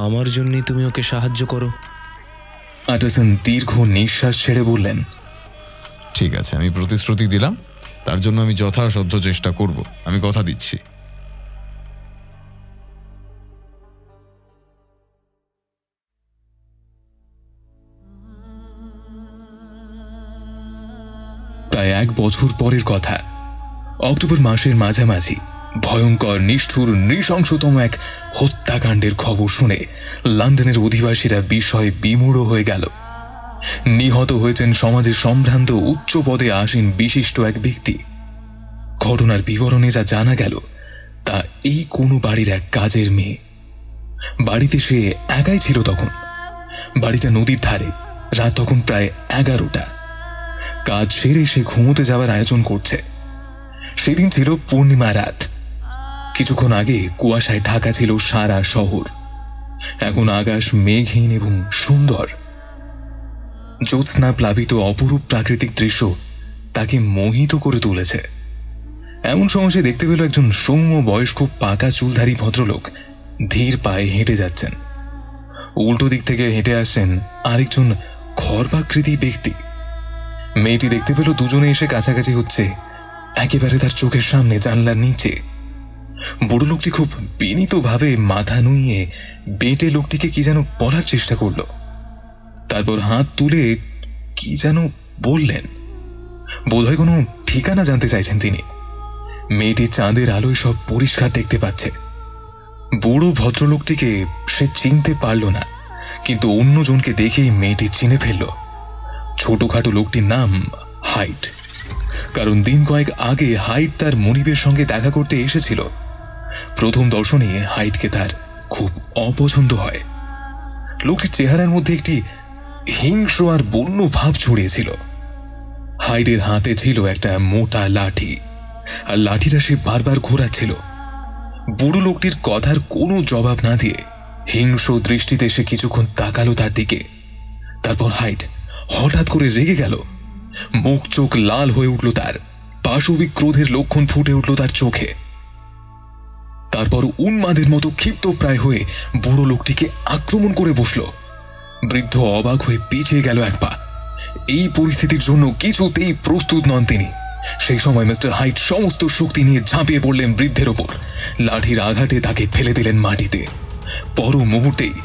আমার জন্যই তুমি ওকে সাহায্য করো। আটারসন দীর্ঘ নিঃশ্বাস ছেড়ে বললেন, ঠিক আছে, আমি প্রতিশ্রুতি দিলাম, তার জন্য আমি যথাসাধ্য চেষ্টা করব, আমি কথা দিচ্ছি। প্রায় 1 বছর পরের কথা, অক্টোবর মাসের মাঝামাঝি ভয়ঙ্কর, নিষ্ঠুর, নৃশংসতম এক হত্যাকাণ্ডের খবর শুনে লন্ডনের অধিবাসীরা বিস্ময়ে বিমূঢ় হয়ে গেল। নিহত হয়েছেন সমাজের সম্ভ্রান্ত উচ্চ পদে আসীন বিশিষ্ট এক ব্যক্তি। ঘটনার বিবরণে যা জানা গেল তা এই কোনো বাড়ির এক কাজের মেয়ে। বাড়িতে সে একাই ছিল তখন। বাড়িটা নদীর ধারে। রাত তখন প্রায় 11টা। কাজ সেরে সে ঘুমোতে যাওয়ার আয়োজন করছে। সেদিন ছিল পূর্ণিমা রাত। কিছুক্ষণ আগে কুয়াশায় ঢাকা ছিল সারা শহর। এখন আকাশ মেঘহীন এবং সুন্দর। জ্যোৎস্না প্লাবিত অপরূপ প্রাকৃতিক দৃশ্য তাকে মোহিত করে তুলেছে। এমন সময় সে দেখতে পেল একজন সৌম্য বয়স্ক পাকা চুলধারী ভদ্রলোক ধীর পায়ে হেঁটে যাচ্ছেন। উল্টো দিক থেকে হেঁটে আসছেন আরেকজন খর্বাকৃতি ব্যক্তি। মেয়েটি দেখতে পেল দুজনে এসে কাছাকাছি হচ্ছে একেবারে তার চোখের সামনে, জানলার নিচে। বুড়ো লোকটি খুব বিনীতভাবে মাথা নুইয়ে বেঁটে লোকটিকে কি যেন বলার চেষ্টা করল। তারপর হাত তুলে কি যেন বললেন। বোধহয় কোনো ঠিকানা জানতে চাইছেন তিনি। মেয়েটি চাঁদের আলোয় সব পরিষ্কার দেখতে পাচ্ছে। বুড়ো ভদ্রলোকটিকে সে চিনতে পারল না, কিন্তু অন্যজনকে দেখেই মেয়েটি চিনে ফেলল। ছোটখাটো লোকটির নাম হাইট। কারণ দিন কয়েক আগে হাইট তার মনিবের সঙ্গে দেখা করতে এসেছিল। প্রথম দর্শনে হাইটকে তার খুব অপছন্দ হয়। লোকটির চেহারার মধ্যে একটি হিংস্র আর বন্য ভাব ছড়িয়েছিল। হাইটের হাতে ছিল একটা মোটা লাঠি, আর লাঠিটা সে বারবার ঘোরাচ্ছিল। বুড়ো লোকটির কথার কোনো জবাব না দিয়ে হিংস্র দৃষ্টিতে সে কিছুক্ষণ তাকালো তার দিকে। তারপর হাইট হঠাৎ করে রেগে গেল। মুখ চোখ লাল হয়ে উঠল তার। পাশবিক ক্রোধের লক্ষণ ফুটে উঠল তার চোখে। তারপর উন্মাদের মতো ক্ষিপ্ত প্রায় হয়ে বুড়ো লোকটিকে আক্রমণ করে বসল। বৃদ্ধ অবাক হয়ে পিছিয়ে গেল এক পা। এই পরিস্থিতির জন্য কিছুতেই প্রস্তুত নন তিনি। সেই সময় মিস্টার হাইট সমস্ত শক্তি নিয়ে ঝাঁপিয়ে পড়লেন বৃদ্ধের ওপর। লাঠির আঘাতে তাকে ফেলে দিলেন মাটিতে। পর মুহূর্তেই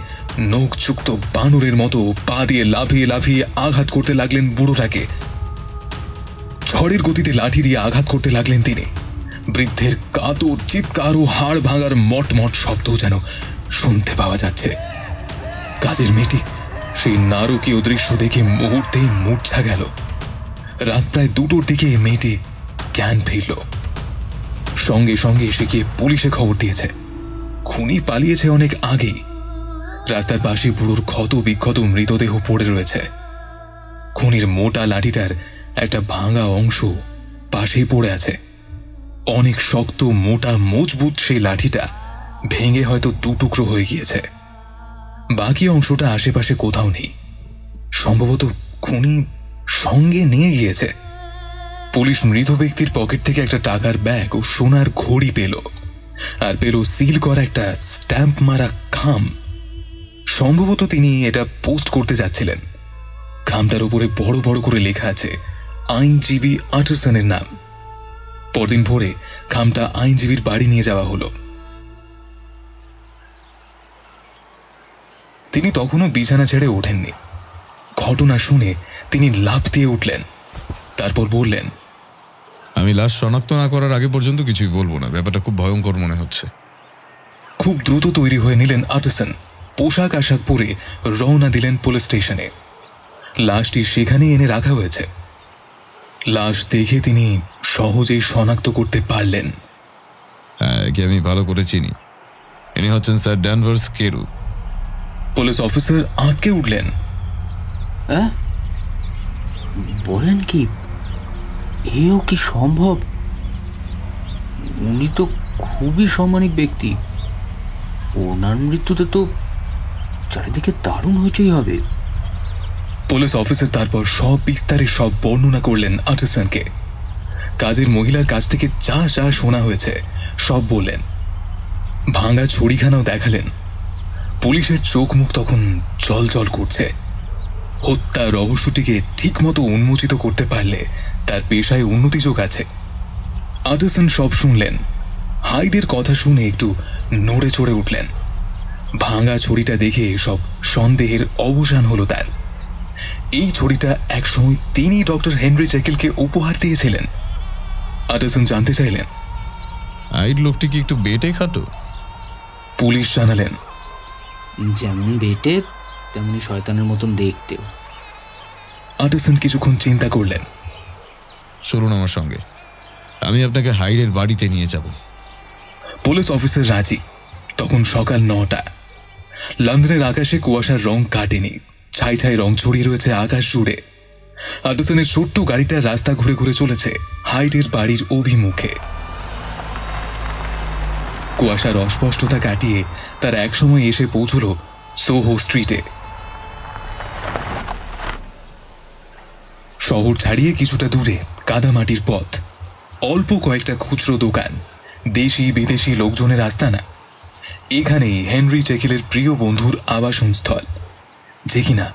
নখযুক্ত বানরের মতো পা দিয়ে লাফিয়ে লাফিয়ে আঘাত করতে লাগলেন বুড়োটাকে। ঝড়ের গতিতে লাঠি দিয়ে আঘাত করতে লাগলেন তিনি। বৃদ্ধের কাতর চিৎকার ও হাড় ভাঙার মটমট শব্দ যেন শুনতে পাওয়া যাচ্ছে। কাজের মেয়েটি সেই নারকীয় দৃশ্য দেখে মুহূর্তেই মূর্ছা গেল। রাত প্রায় 2টোর দিকে মেয়েটি জ্ঞান ফিরল। সঙ্গে সঙ্গে সে গিয়ে পুলিশে খবর দিয়েছে। খুনি পালিয়েছে অনেক আগেই। রাস্তার পাশে বুড়োর ক্ষত বিক্ষত মৃতদেহ পড়ে রয়েছে। খুনির মোটা লাঠিটার একটা ভাঙা অংশ পাশেই পড়ে আছে। অনেক শক্ত, মোটা, মজবুত সেই লাঠিটা ভেঙে হয়তো 2 টুকরো হয়ে গিয়েছে। বাকি অংশটা আশেপাশে কোথাও নেই। সম্ভবত খুনি সঙ্গে নিয়ে গিয়েছে। পুলিশ মৃত ব্যক্তির পকেট থেকে একটা টাকার ব্যাগ ও সোনার ঘড়ি পেল, আর পেল সিল করা একটা স্ট্যাম্প মারা খাম। সম্ভবত তিনি এটা পোস্ট করতে যাচ্ছিলেন। খামটার উপরে বড় বড় করে লেখা আছে আইনজীবী আটারসনের নাম। পরদিন ভোরে খামটা আইনজীবীর বাড়ি নিয়ে যাওয়া হলো। তিনি তখনও বিছানা ছেড়ে ওঠেননি। ঘটনা শুনে তিনি লাফ দিয়ে উঠলেন। তারপর বললেন, আমি লাশ শনাক্ত না করার আগে পর্যন্ত কিছুই বলবো না, ব্যাপারটা খুব ভয়ঙ্কর মনে হচ্ছে। খুব দ্রুত তৈরি হয়ে নিলেন আটারসন। পোশাক আশাক পরে রওনা দিলেন পুলিশ স্টেশনে। লাশটি সেখানে এনে রাখা হয়েছে। লাশ দেখে তিনি সহজেই শনাক্ত করতে পারলেন। হ্যাঁ, একে আমি ভালো করে চিনি। ইনি হচ্ছেন sir Danvers Carew. Police officer আঁতকে উঠলেন। বলেন কি? এও কি সম্ভব? উনি তো খুবই সম্মানিত ব্যক্তি। ওনার মৃত্যুতে তো চারিদিকে দারুণ হইচই হবে। পুলিশ অফিসার তারপর সব বিস্তারে সব বর্ণনা করলেন আটারসনকে। কাজের মহিলার কাছ থেকে যা যা শোনা হয়েছে সব বললেন। ভাঙা ছড়িখানাও দেখালেন। পুলিশের চোখ মুখ তখন জল জল করছে। হত্যার রহস্যটিকে ঠিকমতো উন্মোচিত করতে পারলে তার পেশায় উন্নতি যোগ আছে। আটারসন সব শুনলেন। হাইডের কথা শুনে একটু নড়ে চড়ে উঠলেন। ভাঙা ছড়িটা দেখে সব সন্দেহের অবসান হলো তার। এই ছড়িটা একসময় তিনি ডক্টর হেনরি জেকেলকে উপহার দিয়েছিলেন। আটারসন জানতে চাইলেন, হাইড লোকটি কি একটু বেটে খাটো? পুলিশ জানালেন, যেমন বেটে তেমনি শয়তানের মতন দেখতেও। আটারসন কিছুক্ষণ চিন্তা করলেন। চলুন আমার সঙ্গে, আমি আপনাকে হাইডের বাড়িতে নিয়ে যাব। পুলিশ অফিসার রাজি। তখন সকাল 9টা। লন্ডনের আকাশে কুয়াশার রং কাটেনি, ছাই ছাই রং ছড়িয়ে রয়েছে আকাশ জুড়ে। আটারসনের ছোট্ট গাড়িটা রাস্তা ঘুরে ঘুরে চলেছে হাইডের বাড়ির অভিমুখে। কুয়াশার অস্পষ্টতা কাটিয়ে তার একসময় এসে পৌঁছল সোহো স্ট্রিটে। শহর ছাড়িয়ে কিছুটা দূরে কাদামাটির পথ, অল্প কয়েকটা খুচরো দোকান, দেশি বিদেশি লোকজনের আস্তানা। এখানেই হেনরি জেকেলের প্রিয় বন্ধুর আবাসন স্থল, যে কিনা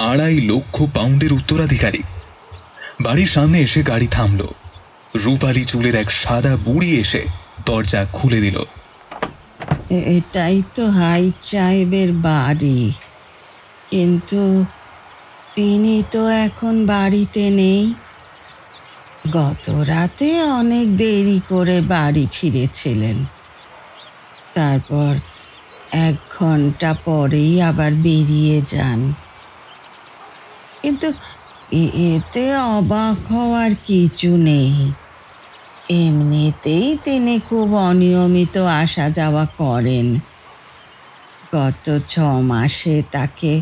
2.5 লক্ষ পাউন্ডের উত্তরাধিকারী। বাড়ির সামনে এসে গাড়ি থামল। রূপালী চুলের এক সাদা বুড়ি এসে দরজা খুলে দিল। এটাই তো হাইড সাহেবের বাড়ি, কিন্তু তিনি তো এখন বাড়িতে নেই। গত রাতে অনেক দেরি করে বাড়ি ফিরেছিলেন, তারপর 1 ঘন্টা পরেই আবার বেরিয়ে যান। কিন্তু এতে অবাক হওয়ার কিছু নেই। এমনিতেই তিনি খুব অনিয়মিত আসা যাওয়া করেন। গত 6 মাসে তাকে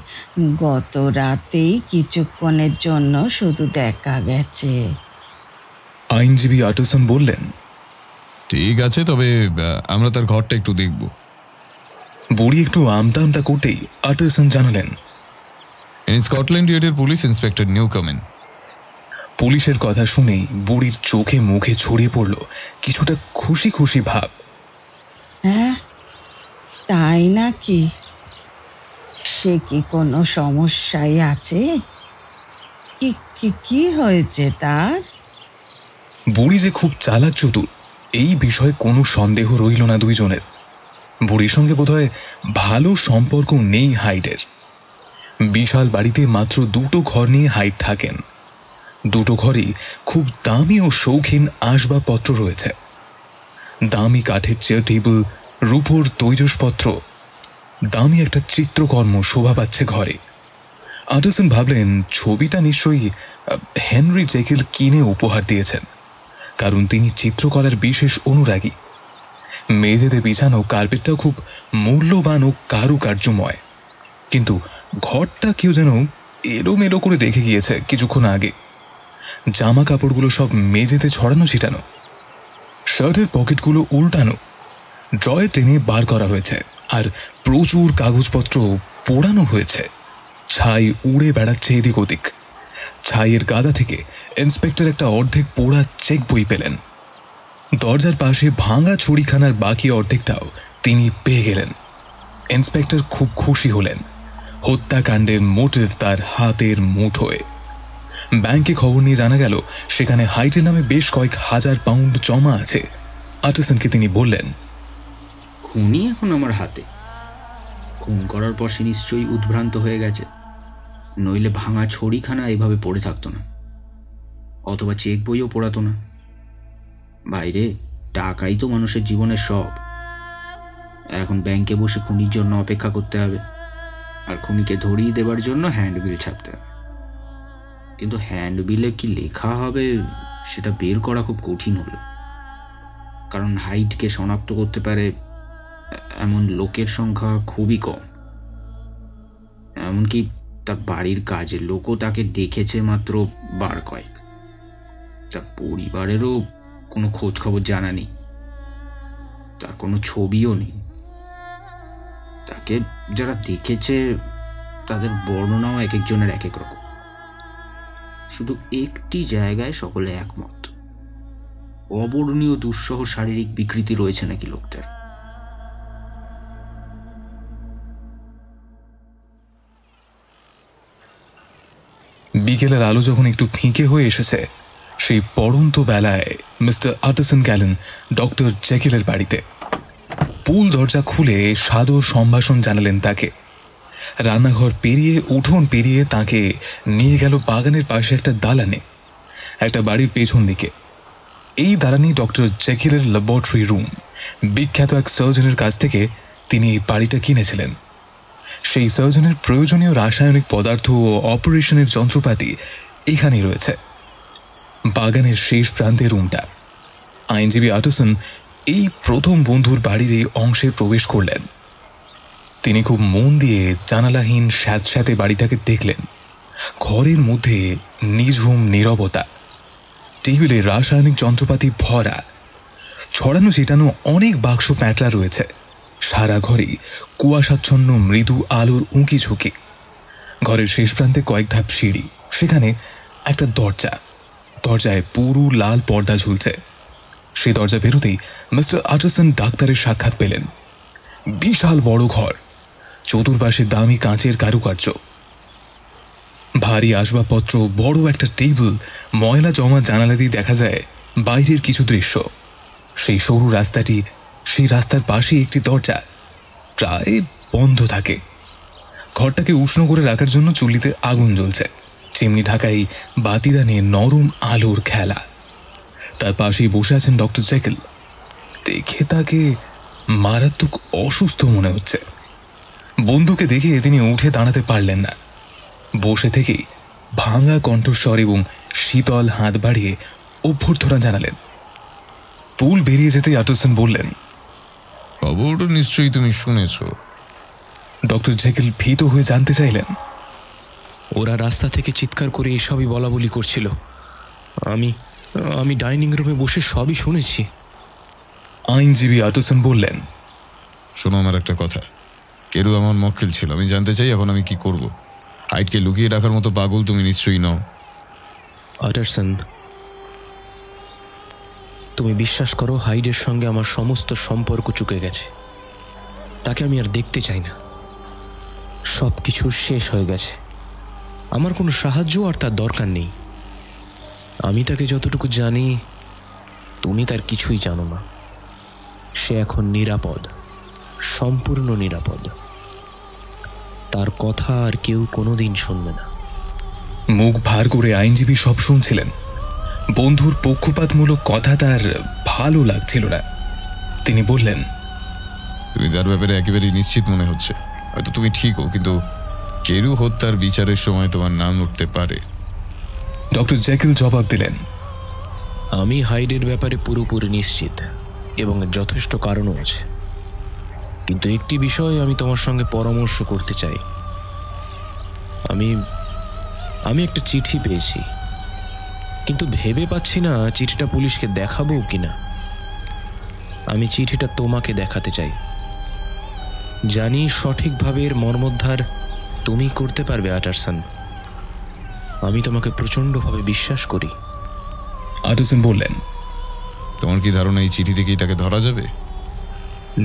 গত রাতেই কিছুক্ষণের জন্য শুধু দেখা গেছে। আইনজীবী আটারসন বললেন, ঠিক আছে, তবে আমরা তার ঘরটা একটু দেখব। বুড়ি একটু আমতা আমতা করতেই আটারসন জানালেন, স্কটল্যান্ড ইয়ার্ডের পুলিশ ইন্সপেক্টর নিউকমেন। পুলিশের কথা শুনেই বুড়ির চোখে মুখে ছড়িয়ে পড়ল কিছুটা খুশি খুশি ভাব। হ্যাঁ, তাই নাকি? সে কি কোনো সমস্যায় আছে? কি হয়েছে তার? বুড়ি যে খুব চালাক চতুর, এই বিষয়ে কোনো সন্দেহ রইল না দুইজনের। বুড়ির সঙ্গে বোধহয় ভালো সম্পর্ক নেই হাইডের। বিশাল বাড়িতে মাত্র 2টো ঘর নিয়ে হাইড থাকেন। 2টো ঘরেই খুব দামি ও শৌখিন আসবাবপত্র রয়েছে। দামি কাঠের চেয়ার টেবিল, রূপোর তৈজসপত্র, দামি একটা চিত্রকর্ম শোভা পাচ্ছে ঘরে। আটারসন ভাবলেন ছবিটা নিশ্চয়ই হেনরি জেকেল কিনে উপহার দিয়েছেন, কারণ তিনি চিত্রকলার বিশেষ অনুরাগী। মেঝেতে বিছানো কার্পেটটাও খুব মূল্যবান ও কারুকার্যময়। কিন্তু ঘরটা কেউ যেন এলোমেলো করে রেখে গিয়েছে কিছুক্ষণ আগে। জামা কাপড়গুলো সব মেঝেতে ছড়ানো ছিটানো, শার্টের পকেটগুলো উল্টানো, ড্রয়ে টেনে বার করা হয়েছে, আর প্রচুর কাগজপত্র পোড়ানো হয়েছে। ছাই উড়ে বেড়াচ্ছে এদিক ওদিক। ছাইয়ের গাদা থেকে ইন্সপেক্টর একটা অর্ধেক পোড়া চেক বই পেলেন। দরজার পাশে ভাঙা ছড়িখানার বাকি অর্ধেকটাও তিনি পেয়ে গেলেন। ইন্সপেক্টর খুব খুশি হলেন। হত্যাকাণ্ডের মোটিভ তার হাতের মুঠোয়। ব্যাংকে খবর নিয়ে জানা গেল সেখানে হাইটের নামে বেশ কয়েক হাজার পাউন্ড জমা আছে। আটারসনকে তিনি বললেন, খুনি এখন আমার হাতে। খুন করার পর সে নিশ্চয়ই উদ্ভ্রান্ত হয়ে গেছে, নইলে ভাঙা ছড়িখানা এইভাবে পড়ে থাকতো না, অথবা চেক বইও পড়াতো না। বাইরে টাকাই তো মানুষের জীবনের সব। এখন ব্যাংকে বসে খুনির জন্য অপেক্ষা করতে হবে, আর খুনিকে ধরিয়ে দেবার জন্য হ্যান্ডবিল ছাপতে হবে। কিন্তু হ্যান্ডবিলে কি লেখা হবে সেটা বের করা খুব কঠিন হলো, কারণ হাইডকে শনাক্ত করতে পারে এমন লোকের সংখ্যা খুবই কম। এমনকি তার বাড়ির কাজের লোকও তাকে দেখেছে মাত্র 12 কয়েক। তার পরিবারেরও কোনো খোঁজ খবর জানা নেই, তার কোনো ছবিও নেই। তাকে যারা দেখেছে তাদের বর্ণনাও এক একজনের এক এক রকম। শুধু একটি জায়গায় সকলে একমত, অবর্ণনীয় দুঃসহ শারীরিক বিকৃতি রয়েছে নাকি লোকটার। বিকেলের আলো যখন একটু ফিকে হয়ে এসেছে, সেই পড়ন্ত বেলায় মিস্টার আটারসন গেলেন ডক্টর জেকিলের বাড়িতে। পুল দরজা খুলে সাদর সম্ভাষণ জানালেন তাকে। রান্নাঘর পেরিয়ে উঠোন পেরিয়ে তাকে নিয়ে গেল বাগানের পাশে একটা দালানে, একটা বাড়ির পেছন দিকে। এই দালানি ডক্টর জেকিলের ল্যাবরেটরি রুম। বিখ্যাত এক সার্জনের কাছ থেকে তিনি এই বাড়িটা কিনেছিলেন। সেই সার্জনের প্রয়োজনীয় রাসায়নিক পদার্থ ও অপারেশনের যন্ত্রপাতি এখানেই রয়েছে। বাগানের শেষ প্রান্তে রুমটা। আইনজীবী আটারসন এই প্রথম বন্ধুর বাড়ির এই অংশে প্রবেশ করলেন। তিনি খুব মন দিয়ে জানালাহীন স্যাঁতস্যাঁতে বাড়িটাকে দেখলেন। ঘরের মধ্যে নিঝুম নীরবতা, টেবিলে রাসায়নিক যন্ত্রপাতি ভরা, ছড়ানো ছিটানো অনেক বাক্স প্যাঁটরা রয়েছে। সারা ঘরেই কুয়াশাচ্ছন্ন মৃদু আলোর উঁকি ঝুঁকি। ঘরের শেষ প্রান্তে কয়েক ধাপ সিঁড়ি, সেখানে একটা দরজা। দরজায় পুরু লাল পর্দা ঝুলছে। সেই দরজা বেরোতেই মিস্টার আটারসন ডাক্তারের সাক্ষাৎ পেলেন। বিশাল বড় ঘর, চতুর্পাশে দামি কাঁচের কারুকার্য, ভারী আসবাবপত্র, বড় একটা টেবিল, ময়লা জমা জানালা দিয়ে দেখা যায় বাইরের কিছু দৃশ্য। সেই সরু রাস্তাটি, সেই রাস্তার পাশে একটি দরজা, প্রায় বন্ধ থাকে। ঘরটাকে উষ্ণ করে রাখার জন্য চুল্লিতে আগুন জ্বলছে। চিমনি ঢাকাই বাতিদানে নরম আলোর খেলা। তার পাশেই বসে আছেন ডক্টর জেকিল। দেখে তাকে মারাত্মক অসুস্থ মনে হচ্ছে। বন্ধুকে দেখে তিনি উঠে দাঁড়াতে পারলেন না। বসে থেকেই ভাঙা কণ্ঠস্বর এবং শীতল হাত বাড়িয়ে অভ্যর্থনা জানালেন। পুল বেরিয়ে যেতে আটারসন বললেন, খবর নিশ্চয়ই তুমি শুনেছ। ডক্টর জেকিল ভীত হয়ে জানতে চাইলেন, ওরা রাস্তা থেকে চিৎকার করে এসবই বলা বলি করছিল। আমি ডাইনিং রুমে বসে সবই শুনেছি। আইনজীবী আটারসন বললেন, শোনো আমার একটা কথা, কেরু আমার মক্কেল ছিল। আমি জানতে চাই এখন আমি কি করব। হাইটকে লুকিয়ে রাখার মতো পাগল তুমি নিশ্চয়ই নও। আটারসন, তুমি বিশ্বাস করো, হাইডের সঙ্গে আমার সমস্ত সম্পর্ক চুকে গেছে। তাকে আমি আর দেখতে চাই না। সব কিছু শেষ হয়ে গেছে। আমার কোনো সাহায্য আর তার দরকার নেই। আমি তাকে যতটুকু জানি, তুমি তার কিছুই জানো না। সে এখন নিরাপদ, সম্পূর্ণ নিরাপদ। তার কথা আর কেউ কোনোদিন শুনবে না। মুখ ভার করে আইনজীবী সব শুনছিলেন। বন্ধুর পক্ষপাতমূলক কথা তার ভালো লাগছিল না। তিনি বললেন, তুমি তার ব্যাপারে একেবারেই নিশ্চিত মনে হচ্ছে? হয়তো তুমি ঠিকও, কিন্তু কেরু হত্যার বিচারের সময় তোমার নাম উঠতে পারে। ডক্টর জেকিল জবাব দিলেন, আমি হাইডের ব্যাপারে পুরোপুরি নিশ্চিত এবং যথেষ্ট কারণও আছে। কিন্তু একটি বিষয় আমি তোমার সঙ্গে পরামর্শ করতে চাই। আমি একটা চিঠি পেয়েছি, কিন্তু ভেবে পাচ্ছি না চিঠিটা পুলিশকে দেখাবো কিনা। আমি চিঠিটা তোমাকে দেখাতে চাই। জানি সঠিকভাবে এর মর্মোদ্ধার তুমি করতে পারবে আটারসন। আমি তোমাকে প্রচণ্ডভাবে বিশ্বাস করি। আটারসন বললেন, তোমার কি ধারণা এই চিঠি থেকেই তাকে ধরা যাবে?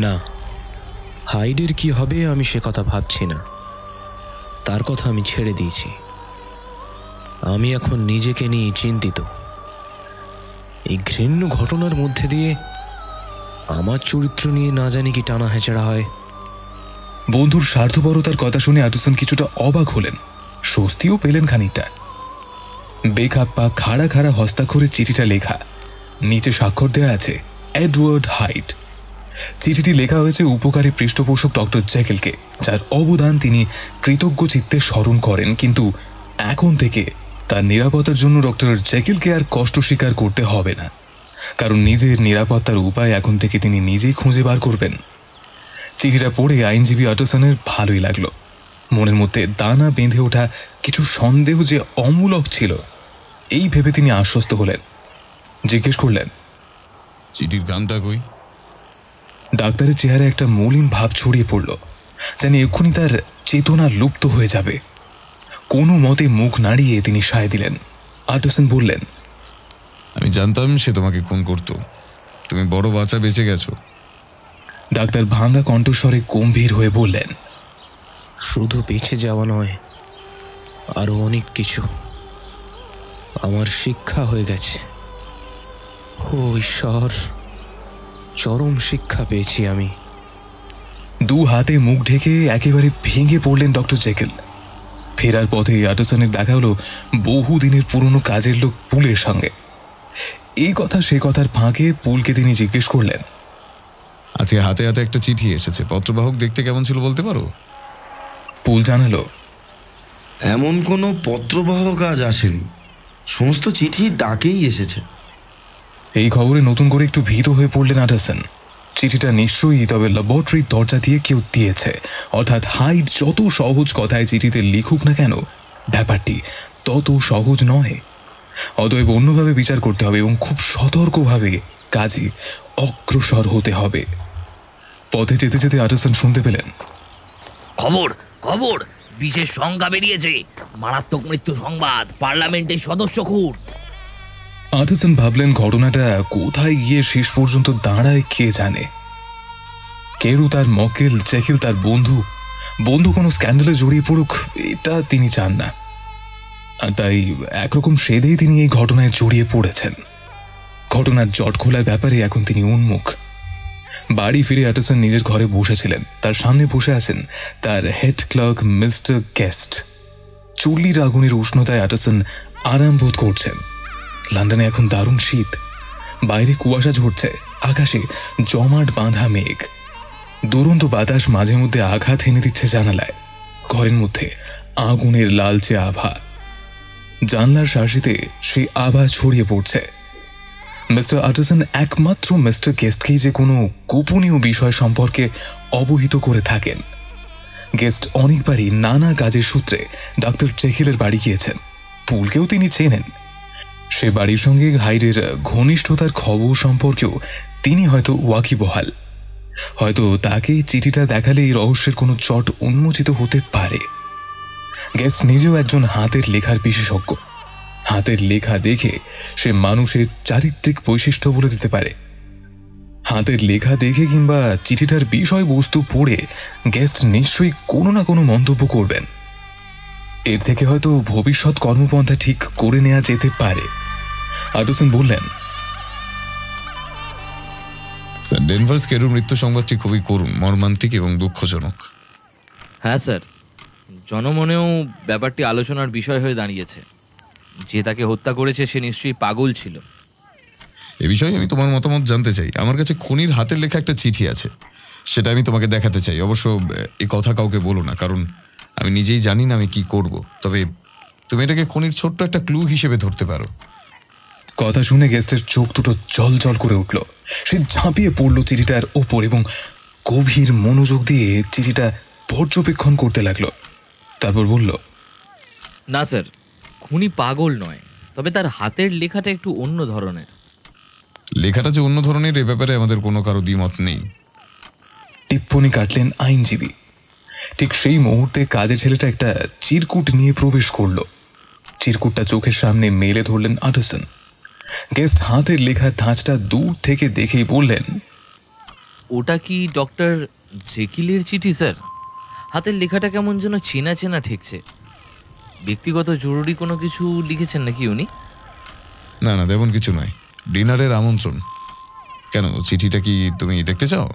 না, হাইডের কি হবে আমি সে কথা ভাবছি না। তার কথা আমি ছেড়ে দিয়েছি। আমি এখন নিজেকে নিয়ে চিন্তিত। এই ঘৃণ্য ঘটনার মধ্যে দিয়ে আমার চরিত্র নিয়ে না জানি কি টানা হেঁচড়া হয়। বন্ধুর স্বার্থপরতার কথা শুনে আটারসন কিছুটা অবাক হলেন, স্বস্তিও পেলেন খানিকটা। বেখাপ্পা খাড়া খাড়া হস্তাক্ষরে চিঠিটা লেখা। নিচে স্বাক্ষর দেওয়া আছে এডওয়ার্ড হাইড। চিঠিটি লেখা হয়েছে উপকারী পৃষ্ঠপোষক ডক্টর জেকিলকে, যার অবদান তিনি কৃতজ্ঞ চিত্তে স্মরণ করেন। কিন্তু এখন থেকে তার নিরাপত্তার জন্য ডক্টর জেকিলকে আর কষ্ট স্বীকার করতে হবে না, কারণ নিজের নিরাপত্তার উপায় এখন থেকে তিনি নিজেই খুঁজে বার করবেন। চিঠিটা পড়ে আইনজীবী আটারসনের ভালোই লাগলো। মনের মধ্যে দানা বেঁধে ওঠা কিছু সন্দেহ যে অমূলক ছিল, এই ভেবে তিনি আশ্বস্ত হলেন। জিজ্ঞেস করলেন, চিঠির গানটা কই? ডাক্তারের চেহারায় একটা মলিন ভাব ছড়িয়ে পড়ল, যেন এক্ষুনি তার চেতনা লুপ্ত হয়ে যাবে। কোনো মতে মুখ নাড়িয়ে তিনি সায় দিলেন, আটারসন বললেন, আমি জানতাম সে তোমাকে খুন করতো। তুমি বড় বাচ্চা বেঁচে গেছো। ডাক্তার ভাঙা কণ্ঠস্বরে গম্ভীর হয়ে বললেন, শুধু বেঁচে যাওয়া নয়, আরো অনেক কিছু। আমার শিক্ষা হয়ে গেছে। ও ঈশ্বর, চরম শিক্ষা পেয়েছি আমি। দু হাতে মুখ ঢেকে একেবারে ভেঙে পড়লেন ডক্টর জেকেল। ফেরার পথে আটারসনের দেখা হলো বহুদিনের পুরনো কাজের লোক পুলের সঙ্গে। এই কথা সে কথার ফাঁকে পুলকে তিনি জিজ্ঞেস করলেন, আজকে হাতে হাতে একটা চিঠি এসেছে, পত্রবাহক দেখতে কেমন ছিল বলতে পারো? পুল জানালো, এমন কোনো পত্রবাহক কাজ আসেনি, সমস্ত চিঠি ডাকেই এসেছে। এই খবরে নতুন করে একটু ভীত হয়ে পড়লেন আটারসন। চিঠিটা নিশ্চয়ই তবে ল্যাবরেটরির দরজা দিয়ে কেউ দিয়েছে, অর্থাৎ হাইড যত সহজ কথায় চিঠিতে লিখুক না কেন, ব্যাপারটি তত সহজ নয়। অতএব অন্যভাবে বিচার করতে হবে এবং খুব সতর্কভাবে কাজে অগ্রসর হতে হবে। পথে যেতে যেতে আটারসন শুনতে পেলেন, খবর খবর, বিশেষ সংখ্যা বেরিয়েছে, মারাত্মক মৃত্যু সংবাদ, পার্লামেন্টের সদস্য খুন। আটারসন ভাবলেন ঘটনাটা কোথায় গিয়ে শেষ পর্যন্ত দাঁড়ায় কে জানে। কেরু তার মক্কেল, জেকেল তার বন্ধু কোনো স্ক্যান্ডালে জড়িয়ে পড়ুক, এটা তিনি চান না। আর তাই একরকম সেদেই তিনি এই ঘটনায় জড়িয়ে পড়েছেন। ঘটনার জট খোলার ব্যাপারে এখন তিনি উন্মুখ। বাড়ি ফিরে আটারসন নিজের ঘরে বসেছিলেন। তার সামনে বসে আছেন তার হেড ক্লার্ক মিস্টার গেস্ট। চুল্লির আগুনের উষ্ণতায় আটারসন আরাম বোধ করছেন। লন্ডনে এখন দারুণ শীত, বাইরে কুয়াশা ঝরছে, আকাশে জমাট বাঁধা মেঘ। দুরন্ত বাতাস মাঝে মধ্যে আঘাত এনে দিচ্ছে জানালায়। ঘরের মধ্যে আগুনের লালচে আভা, জানলার শাসিতে সেই আভা ছড়িয়ে পড়ছে। মিস্টার আটারসন একমাত্র মিস্টার গেস্টকেই যে কোনো গোপনীয় বিষয় সম্পর্কে অবহিত করে থাকেন। গেস্ট অনেকবারই নানা কাজের সূত্রে ডাক্তার জেকেলের বাড়ি গিয়েছেন। পুলকেও তিনি চেনেন। সে বাড়ির সঙ্গে হাইডের ঘনিষ্ঠতার খবর সম্পর্কেও তিনি হয়তো ওয়াকিবহাল। হয়তো তাকে চিঠিটা দেখালে এই রহস্যের কোনো চট উন্মোচিত হতে পারে। গেস্ট নিজেও একজন হাতের লেখার বিশেষজ্ঞ। হাতের লেখা দেখে সে মানুষের চারিত্রিক বৈশিষ্ট্য বলে দিতে পারে। হাতের লেখা দেখে কিংবা চিঠিটার বিষয়বস্তু পড়ে গেস্ট নিশ্চয়ই কোনো না কোনো মন্তব্য করবেন। এর থেকে হয়তো ভবিষ্যৎ কর্মপন্থা ঠিক করে নেওয়া যেতে পারে। আটারসন বললেন, স্যার, ডেনভার কেরুর মৃত্যু সংবাদটি খুবই করুণ, মর্মান্তিক এবং দুঃখজনক। হ্যাঁ স্যার, জনমনেও ব্যাপারটি আলোচনার বিষয় হয়ে দাঁড়িয়েছে। যে তাকে হত্যা করেছে সে নিশ্চয়ই পাগল ছিল। এ বিষয়ে আমি তোমার মতামত জানতে চাই। আমার কাছে খুনির হাতের লেখা একটা চিঠি আছে, সেটা আমি তোমাকে দেখাতে চাই। অবশ্য এই কথা কাউকে বলো না, কারণ আমি নিজেই জানি না আমি কি করব। তবে তুমি এটাকে খুনির ছোট্ট একটা ক্লু হিসেবে ধরতে পারো। কথা শুনে গেস্টের চোখ দুটো জল জল করে উঠল। সে ঝাঁপিয়ে পড়ল চিঠিটার ওপর এবং গভীর মনোযোগ দিয়ে চিঠিটা পর্যবেক্ষণ করতে লাগলো। তারপর বলল, না স্যার, খুনি পাগল নয়, তবে তার হাতের লেখাটা একটু অন্য ধরনের। লেখাটা যে অন্য ধরনের, এ ব্যাপারে আমাদের কোনো কারো দ্বিমত নেই। টিপ্পনি কাটলেন আইনজীবী। ঠিক সেই মুহূর্তে কাজের ছেলেটা একটা চিরকুট নিয়ে প্রবেশ করলো। চিরকুটটা চোখের সামনে মেলে ধরলেন আটারসন। গেস্ট হাতের লেখার ধাঁচটা দূর থেকে দেখেই বললেন, ওটা কি ডক্টর জেকিলের চিঠি স্যার? হাতের লেখাটা কেমন যেন চেনা চেনা ঠেকছে। ব্যক্তিগত জরুরি কোনো কিছু লিখেছেন নাকি উনি? না না, তেমন কিছু নয়, ডিনারের আমন্ত্রণ। কেন, চিঠিটা কি তুমি দেখতে চাও?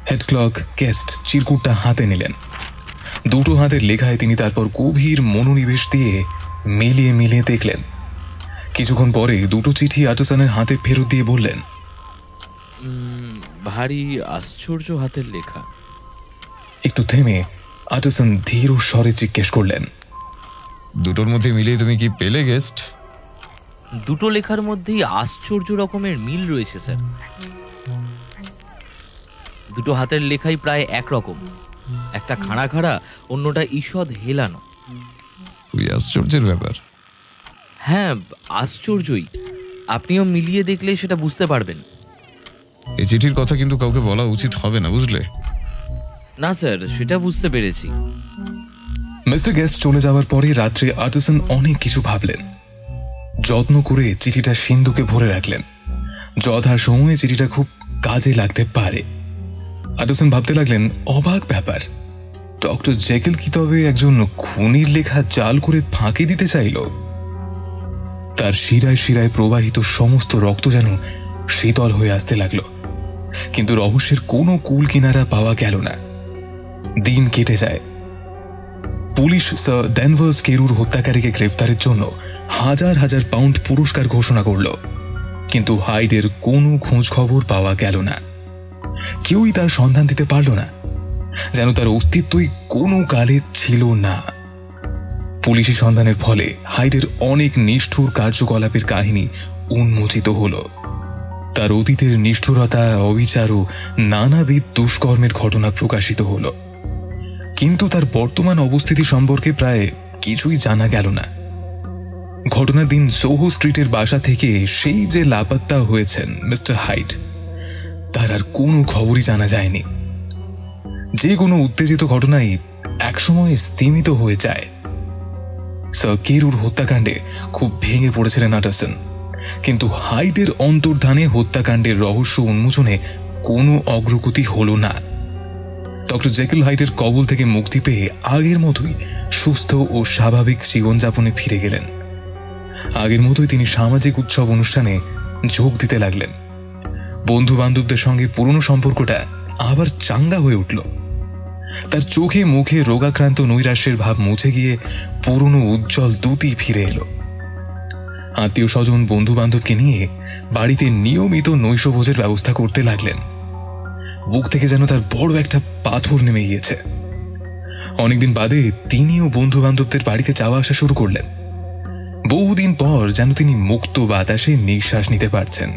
হেড ক্লার্ক গেস্ট চিরকুটটা হাতে নিলেন। দুটো হাতের লেখায় তিনি তারপর গভীর মনোনিবেশ দিয়ে মিলিয়ে মিলিয়ে দেখলেন। কিছুক্ষণ পরে দুটো চিঠি আটারসনের হাতে ফেরত দিয়ে বললেন, ভারী আশ্চর্য হাতের লেখা। একটু থেমে আটারসন ধীর স্বরে জিজ্ঞেস করলেন, দুটোর মধ্যে মিলিয়ে তুমি কি পেলে গেস্ট? দুটো লেখার মধ্যেই আশ্চর্য রকমের মিল রয়েছে স্যার। দুটো হাতের লেখাই প্রায় একরকম, একটা খাড়া খাড়া, অন্যটা ঈষৎ হেলানো। ওই আশ্চর্যের ব্যাপার। হ্যাঁ, আশ্চর্যই। আপনিও মিলিয়ে দেখলে সেটা বুঝতে পারবেন। এই চিঠির কথা কিন্তু কাউকে বলা উচিত হবে না, বুঝলে? না স্যার, সেটা বুঝতে পেরেছি। মিস্টার গেস্ট চলে যাওয়ার পরে রাত্রে আটারসন অনেক কিছু ভাবলেন। যত্ন করে চিঠিটা সিন্ধুকে ভরে রাখলেন। যথা সময়ে চিঠিটা খুব কাজে লাগতে পারে। আন্ডারসন ভাবতে লাগলেন, অবাক ব্যাপার, ডক্টর জেকেল কি তবে একজন খুনির লেখা জাল করে ফাঁকি দিতে চাইল? তার শিরায় শিরায় প্রবাহিত সমস্ত রক্ত যেন শীতল হয়ে আসতে লাগলো, কিন্তু রহস্যের কোনো কুল কিনারা পাওয়া গেল না। দিন কেটে যায়। পুলিশ স্যার ডেনভার্স কেরুর হত্যাকারীকে গ্রেফতারের জন্য হাজার হাজার পাউন্ড পুরস্কার ঘোষণা করল, কিন্তু হাইডের কোনো খোঁজ খবর পাওয়া গেল না। কেউই তার সন্ধান দিতে পারল না, যেন তার অস্তিত্বই কোনো কালে ছিল না। পুলিশি সন্ধানের ফলে হাইডের অনেক নিষ্ঠুর কার্যকলাপের কাহিনী উন্মোচিত হল। তার অতীতের নিষ্ঠুরতা, অবিচার ও নানাবিধ দুষ্কর্মের ঘটনা প্রকাশিত হল, কিন্তু তার বর্তমান অবস্থিতি সম্পর্কে প্রায় কিছুই জানা গেল না। ঘটনার দিন সোহো স্ট্রিটের বাসা থেকে সেই যে লাপাত্তা হয়েছেন মিস্টার হাইড, তার আর কোনো খবরই জানা যায়নি। যে কোনো উত্তেজিত ঘটনাই একসময় স্তীমিত হয়ে যায়। স্যার কেরুর হত্যাকাণ্ডে খুব ভেঙে পড়েছিলেন আন্ডারসন, কিন্তু হাইডের অন্তর্ধানে হত্যাকাণ্ডের রহস্য উন্মোচনে কোনো অগ্রগতি হল না। ডক্টর জেকেল হাইডের কবল থেকে মুক্তি পেয়ে আগের মতোই সুস্থ ও স্বাভাবিক জীবনযাপনে ফিরে গেলেন। আগের মতোই তিনি সামাজিক উৎসব অনুষ্ঠানে যোগ দিতে লাগলেন। বন্ধু বান্ধবদের সঙ্গে পুরনো সম্পর্কটা আবার চাঙ্গা হয়ে উঠল। তার চোখে মুখে রোগাক্রান্ত নৈরাশ্যের ভাব মুছে গিয়ে পুরনো উজ্জ্বল দ্যুতি ফিরে এলো। আত্মীয় স্বজন বন্ধু বান্ধবকে নিয়ে বাড়িতে নিয়মিত নৈশভোজের ব্যবস্থা করতে লাগলেন। বুক থেকে যেন তার বড় একটা পাথর নেমে গিয়েছে। অনেকদিন বাদে তিনিও বন্ধু বান্ধবদের বাড়িতে যাওয়া আসা শুরু করলেন। বহুদিন পর যেন তিনি মুক্ত বাতাসে নিঃশ্বাস নিতে পারছেন।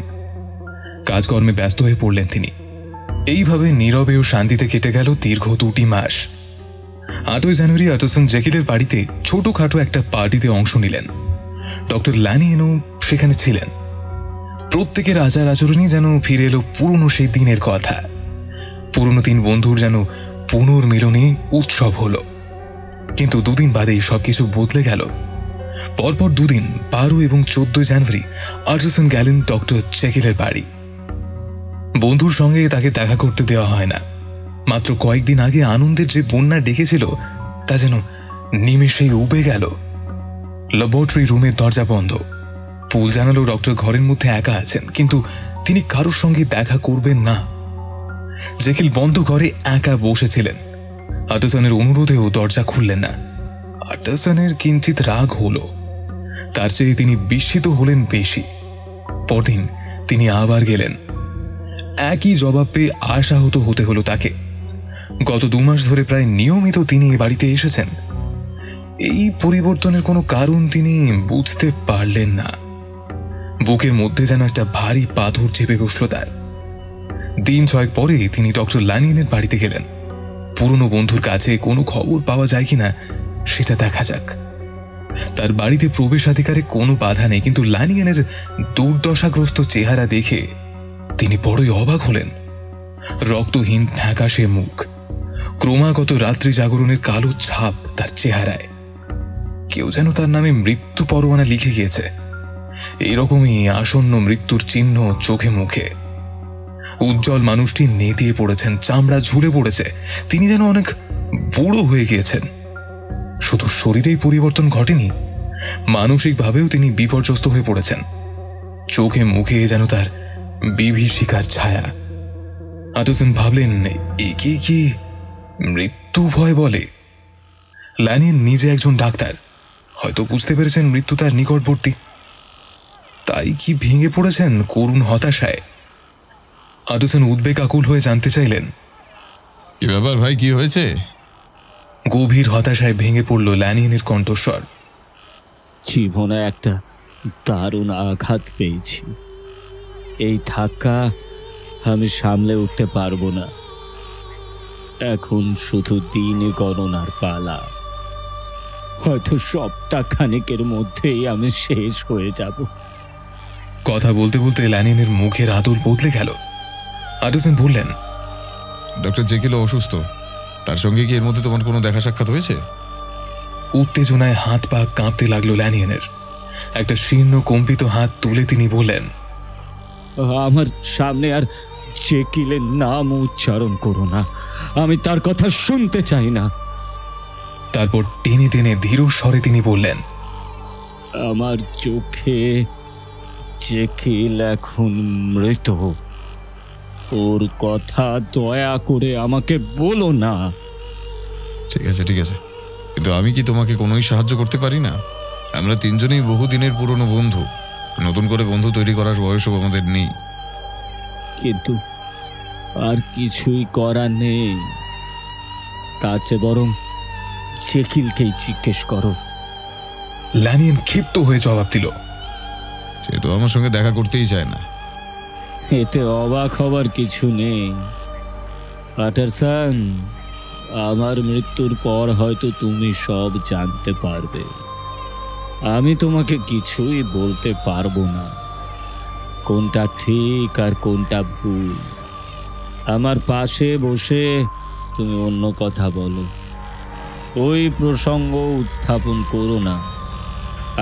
কাজকর্মে ব্যস্ত হয়ে পড়লেন তিনি। এইভাবে নীরবে ও শান্তিতে কেটে গেল দীর্ঘ 2টি মাস। 8ই জানুয়ারি আন্ডারসন জেকেলের বাড়িতে ছোটখাটো একটা পার্টিতে অংশ নিলেন। ডক্টর ল্যানিয়েনও সেখানে ছিলেন। প্রত্যেকের আচার আচরণই যেন ফিরে এলো পুরনো সেই দিনের কথা। পুরনো 3 বন্ধুর যেন পুনর্মিলনে উৎসব হলো। কিন্তু 2 দিন বাদেই সবকিছু বদলে গেল। পরপর 2 দিন 12 এবং 14 জানুয়ারি আন্ডারসন গেলেন ডক্টর জেকেলের বাড়ি। বন্ধুর সঙ্গে তাকে দেখা করতে দেওয়া হয় না। মাত্র কয়েকদিন আগে আনন্দের যে বন্যা ডেকেছিল তা যেন নিমেষেই উবে গেল। ল্যাবরেটরি রুমের দরজা বন্ধ। পুল জানালো ডক্টর ঘরের মধ্যে একা আছেন, কিন্তু তিনি কারোর সঙ্গে দেখা করবেন না। জেকেল বন্ধ ঘরে একা বসেছিলেন। আন্ডারসনের অনুরোধেও দরজা খুললেন না। আন্ডারসনের কিঞ্চিত রাগ হলো, তার চেয়ে তিনি বিস্মিত হলেন বেশি। পরদিন তিনি আবার গেলেন। একই জবাব পেয়ে আশাহত হতে হলো তাকে। গত 2 মাস ধরে প্রায় নিয়মিত তিনি এ বাড়িতে এসেছেন। এই পরিবর্তনের কোনো কারণ তিনি বুঝতে পারলেন না। বুকের মধ্যে যেন একটা ভারী পাথর চেপে বসল তার। দিন 6 পরে তিনি ডক্টর ল্যানিয়েনের বাড়িতে গেলেন। পুরনো বন্ধুর কাছে কোনো খবর পাওয়া যায় কিনা সেটা দেখা যাক। তার বাড়িতে প্রবেশাধিকারে কোনো বাধা নেই, কিন্তু ল্যানিয়েনের দুর্দশাগ্রস্ত চেহারা দেখে তিনি বড়ই অবাক হলেন। রক্তহীন ফ্যাকাশে মুখ, ক্রমাগত রাত্রি জাগরণের কালো ছাপ তার চেহারায়। কেউ যেন তার নামে মৃত্যু পরোয়ানা লিখে গিয়েছে। এরকমই আসন্ন মৃত্যুর চিহ্ন চোখে মুখে। উজ্জ্বল মানুষটি নেতিয়ে পড়েছেন, চামড়া ঝুলে পড়েছে। তিনি যেন অনেক বুড়ো হয়ে গিয়েছেন। শুধু শরীরেই পরিবর্তন ঘটেনি, মানসিকভাবেও তিনি বিপর্যস্ত হয়ে পড়েছেন। চোখে মুখে যেন তার বিভীষিকার ছায়া। আন্ডারসন ভাবলেন, একে কি মৃত্যু ভয় বলে? ল্যানিয়েন নিজে একজন ডাক্তার, হয়তো বুঝতে পেরেছেন মৃত্যু তার নিকটবর্তী। তাই কি ভেঙে পড়েছেন করুণ হতাশায়? আন্ডারসন উদ্বেগ আকুল হয়ে জানতে চাইলেন, কি ব্যাপার ভাই, কি হয়েছে? গভীর হতাশায় ভেঙে পড়ল ল্যানিয়েনের কণ্ঠস্বর। জীবনে একটা দারুণ আঘাত পেয়েছি। এই ধাক্কা আমি সামলে উঠতে পারবো না। এখন শুধু দিন গণনার পালা। হয়তো সপ্তাহখানেকের মধ্যেই আমি শেষ হয়ে যাব। কথা বলতে বলতে ল্যানিয়েনের মুখের আদল বদলে গেল। আন্ডারসন বললেন, ডক্টর জেকেল অসুস্থ, তার সঙ্গে কি এর মধ্যে তোমার কোনো দেখা সাক্ষাৎ হয়েছে? উত্তেজনায় হাত পা কাঁপতে লাগলো ল্যানিয়েনের। একটা শীর্ণ কম্পিত হাত তুলে তিনি বললেন, আমার সামনে আর জেকিলের নাম উচ্চারণ করো না, আমি তার কথা শুনতে চাই না। তারপর টেনে টেনে ধীর স্বরে তিনি বললেন, আমার চোখে জেকিল এখন মৃত, ওর কথা দয়া করে আমাকে বলো না। ঠিক আছে ঠিক আছে, কিন্তু আমি কি তোমাকে কোনোই সাহায্য করতে পারি না? আমরা তিনজনেই বহুদিনের পুরনো বন্ধু, নতুন করে বন্ধু তৈরি করার বয়সও আমাদের নেই। কিন্তু আর কিছুই করার নেই, তার চেয়ে বরং জেকিলকেই জিজ্ঞেস করো। ল্যানিয়ান ক্ষিপ্ত হয়ে জবাব দিল, সে তো আমার সঙ্গে দেখা করতেই চায় না। এতে অবাক হবার কিছু নেই পাটারসন, আমার মৃত্যুর পর হয়তো তুমি সব জানতে পারবে, আমি তোমাকে কিছুই বলতে পারবো না, কোনটা ঠিক আর কোনটা ভুল। আমার পাশে বসে তুমি অন্য কথা বলো, ওই প্রসঙ্গ উত্থাপন করো না,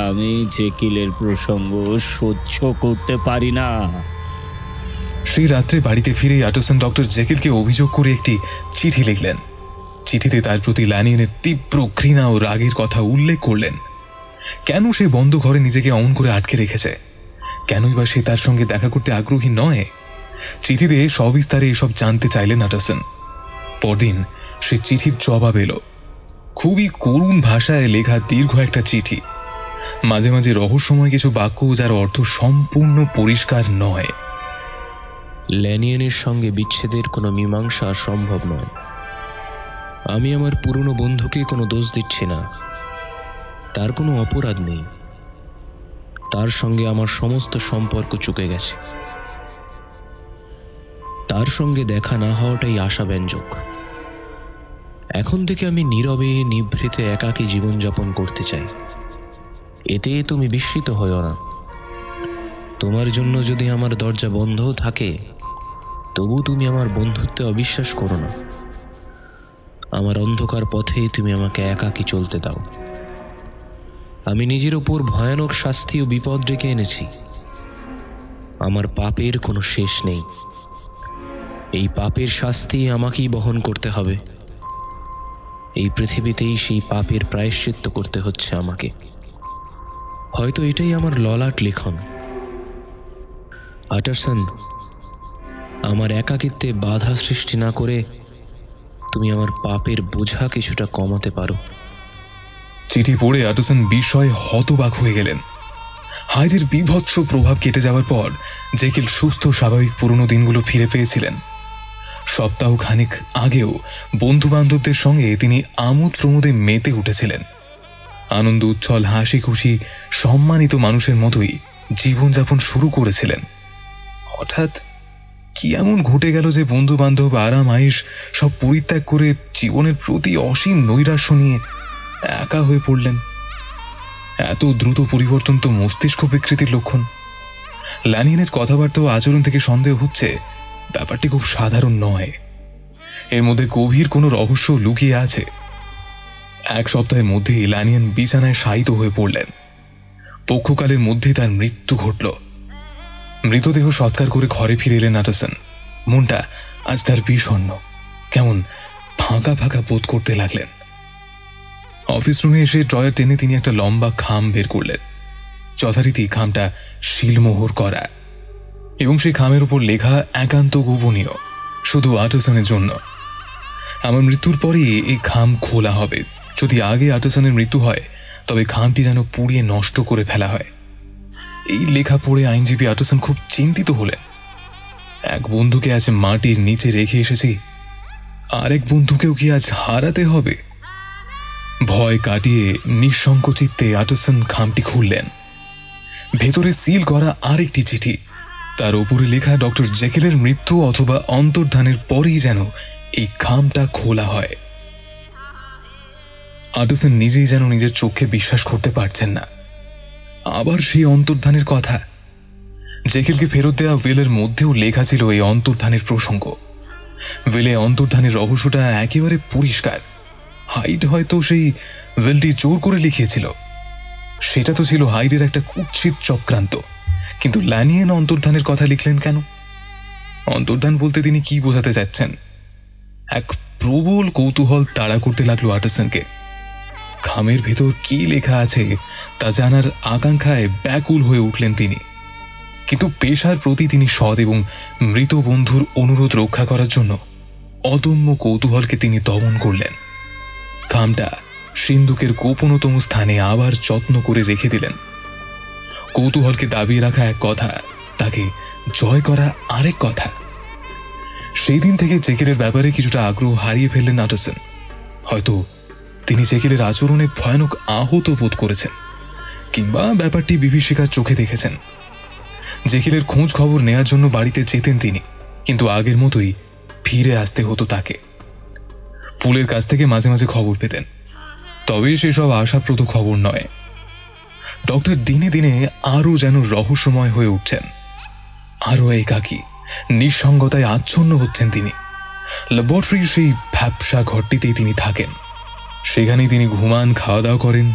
আমি জেকিলের প্রসঙ্গ সহ্য করতে পারি না। সেই রাত্রে বাড়িতে ফিরে আটারসন ডক্টর জেকিলকে অভিযোগ করে একটি চিঠি লিখলেন। চিঠিতে তার প্রতি ল্যানিয়ানের তীব্র ঘৃণা ও রাগের কথা উল্লেখ করলেন। কেন সে বন্ধ ঘরে নিজেকে অমন করে আটকে রেখেছে, কেনই বা সে তার সঙ্গে দেখা করতে আগ্রহী নয়, চিঠিতে সবিস্তারে এসব জানতে চাইলেন আটারসন। পরদিন সে চিঠির জবাব এলো, খুবই করুণ ভাষায় লেখা দীর্ঘ একটা চিঠি, মাঝে মাঝে রহস্যময় কিছু বাক্য যার অর্থ সম্পূর্ণ পরিষ্কার নয়। ল্যানিয়ানের সঙ্গে বিচ্ছেদের কোনো মীমাংসা সম্ভব নয়। আমি আমার পুরনো বন্ধুকে কোনো দোষ দিচ্ছি না, তার কোনো অপরাধ নেই, তার সঙ্গে আমার সমস্ত সম্পর্ক চুকে গেছে। তার সঙ্গে দেখা না হওয়াটাই আশাব্যঞ্জক। এখন থেকে আমি নীরবে নিভৃতে একাকী জীবনযাপন করতে চাই। এতে তুমি বিস্মিত হইও না। তোমার জন্য যদি আমার দরজা বন্ধও থাকে, তবু তুমি আমার বন্ধুত্বে অবিশ্বাস করো না। আমার অন্ধকার পথে তুমি আমাকে একাকী চলতে দাও। আমি নিজের ওপর ভয়ানক শাস্তি ও বিপদ ডেকে এনেছি। আমার পাপের কোনো শেষ নেই, এই পাপের শাস্তি আমাকেই বহন করতে হবে। এই পৃথিবীতেই সেই পাপের প্রায়শ্চিত্ত করতে হচ্ছে আমাকে। হয়তো এটাই আমার ললাট লিখন। আটারসন, আমার একাকিত্বে বাধা সৃষ্টি না করে তুমি আমার পাপের বোঝা কিছুটা কমাতে পারো। চিঠি পড়ে আটারসন বিস্ময়ে হতবাক হয়ে গেলেন। হাইডের বীভৎস প্রভাব কেটে যাওয়ার পর জেকিল সুস্থ স্বাভাবিক পুরনো দিনগুলো ফিরে পেয়েছিলেন। সপ্তাহ খানিক আগেও বন্ধু বান্ধবদের সঙ্গে তিনি আমোদ প্রমোদে মেতে উঠেছিলেন। আনন্দ উচ্ছল হাসি খুশি সম্মানিত মানুষের মতোই জীবনযাপন শুরু করেছিলেন। হঠাৎ কি এমন ঘটে গেল যে বন্ধু বান্ধব আরাম আয়েশ সব পরিত্যাগ করে জীবনের প্রতি অসীম নৈরাশ্য নিয়ে একা হয়ে পড়লেন। এত দ্রুত পরিবর্তন তো মস্তিষ্ক বিকৃতির লক্ষণ। ল্যানিয়ানের কথাবার্তা ও আচরণ থেকে সন্দেহ হচ্ছে ব্যাপারটি খুব সাধারণ নয়, এর মধ্যে গভীর কোনো রহস্য লুকিয়ে আছে। এক সপ্তাহের মধ্যেই ল্যানিয়ান বিছানায় শায়িত হয়ে পড়লেন। পক্ষকালের মধ্যে তার মৃত্যু ঘটল। মৃতদেহ সৎকার করে ঘরে ফিরে এলেন আটারসন। মনটা আজ তার বিষণ্ণ, কেমন ফাঁকা ফাঁকা বোধ করতে লাগলেন। অফিস রুমে এসে ড্রয়ার টেনে তিনি একটা লম্বা খাম বের করলেন। যথারীতি খামটা শিলমোহর করা এবং সেই খামের উপর লেখা একান্ত গোপনীয়, শুধু আটারসনের জন্য। আমার মৃত্যুর পরেই এই খাম খোলা হবে। যদি আগে আটারসনের মৃত্যু হয় তবে খামটি যেন পুড়িয়ে নষ্ট করে ফেলা হয়। এই লেখা পড়ে আইনজীবী আটারসন খুব চিন্তিত হলেন। এক বন্ধুকে আজ মাটির নিচে রেখে এসেছি, আরেক বন্ধুকেও কি আজ হারাতে হবে? ভয় কাটিয়ে নিঃসংকোচিত্তে আটারসন খামটি খুললেন। ভেতরে সিল করা আরেকটি চিঠি, তার উপরে লেখা ডক্টর জেকিলের মৃত্যু অথবা অন্তর্ধানের পরেই যেন এই খামটা খোলা হয়। আটারসন নিজেই যেন নিজের চোখে বিশ্বাস করতে পারছেন না। আবার সেই অন্তর্ধানের কথা। জেকিলকে ফেরত দেওয়া উইলের মধ্যেও লেখা ছিল এই অন্তর্ধানের প্রসঙ্গ। উইলে অন্তর্ধানের রহস্যটা একেবারে পরিষ্কার। হাইড হয়তো সেই উইলটি জোর করে লিখিয়েছিল। সেটা তো ছিল হাইডের একটা কুৎসিত চক্রান্ত। কিন্তু ল্যানিয়েন অন্তর্ধানের কথা লিখলেন কেন? অন্তর্ধান বলতে তিনি কি বোঝাতে চাচ্ছেন? এক প্রবল কৌতূহল তাড়া করতে লাগলো আটারসনকে। খামের ভেতর কি লেখা আছে তা জানার আকাঙ্ক্ষায় ব্যাকুল হয়ে উঠলেন তিনি। কিন্তু পেশার প্রতি তিনি সৎ এবং মৃত বন্ধুর অনুরোধ রক্ষা করার জন্য অদম্য কৌতূহলকে তিনি দমন করলেন। খামটা সিন্ধুকের গোপনতম স্থানে আবার যত্ন করে রেখে দিলেন। কৌতূহলকে দাবিয়ে রাখা এক কথা, তাকে জয় করা আরেক কথা। সেই দিন থেকে জেকেলের ব্যাপারে কিছুটা আগ্রহ হারিয়ে ফেললেন আটারসন। হয়তো তিনি জেকেলের আচরণে ভয়ানক আহত বোধ করেছেন, কিংবা ব্যাপারটি বিভীষিকার চোখে দেখেছেন। জেকেলের খোঁজ খবর নেয়ার জন্য বাড়িতে যেতেন তিনি, কিন্তু আগের মতোই ফিরে আসতে হতো তাকে। পুলের কাছ থেকে মাঝে মাঝে খবর পেতেন, তবে সেসব আশাপ্রদ খবর নয়। ডক্টর দিনে দিনে আরও যেন রহস্যময় হয়ে উঠছেন, আরও একাকী, নিঃসঙ্গতায় আচ্ছন্ন হচ্ছেন তিনি। ল্যাবরেটরির সেই ভ্যাপসা ঘরটিতেই তিনি থাকেন, সেখানেই তিনি ঘুমান, খাওয়া দাওয়া করেন।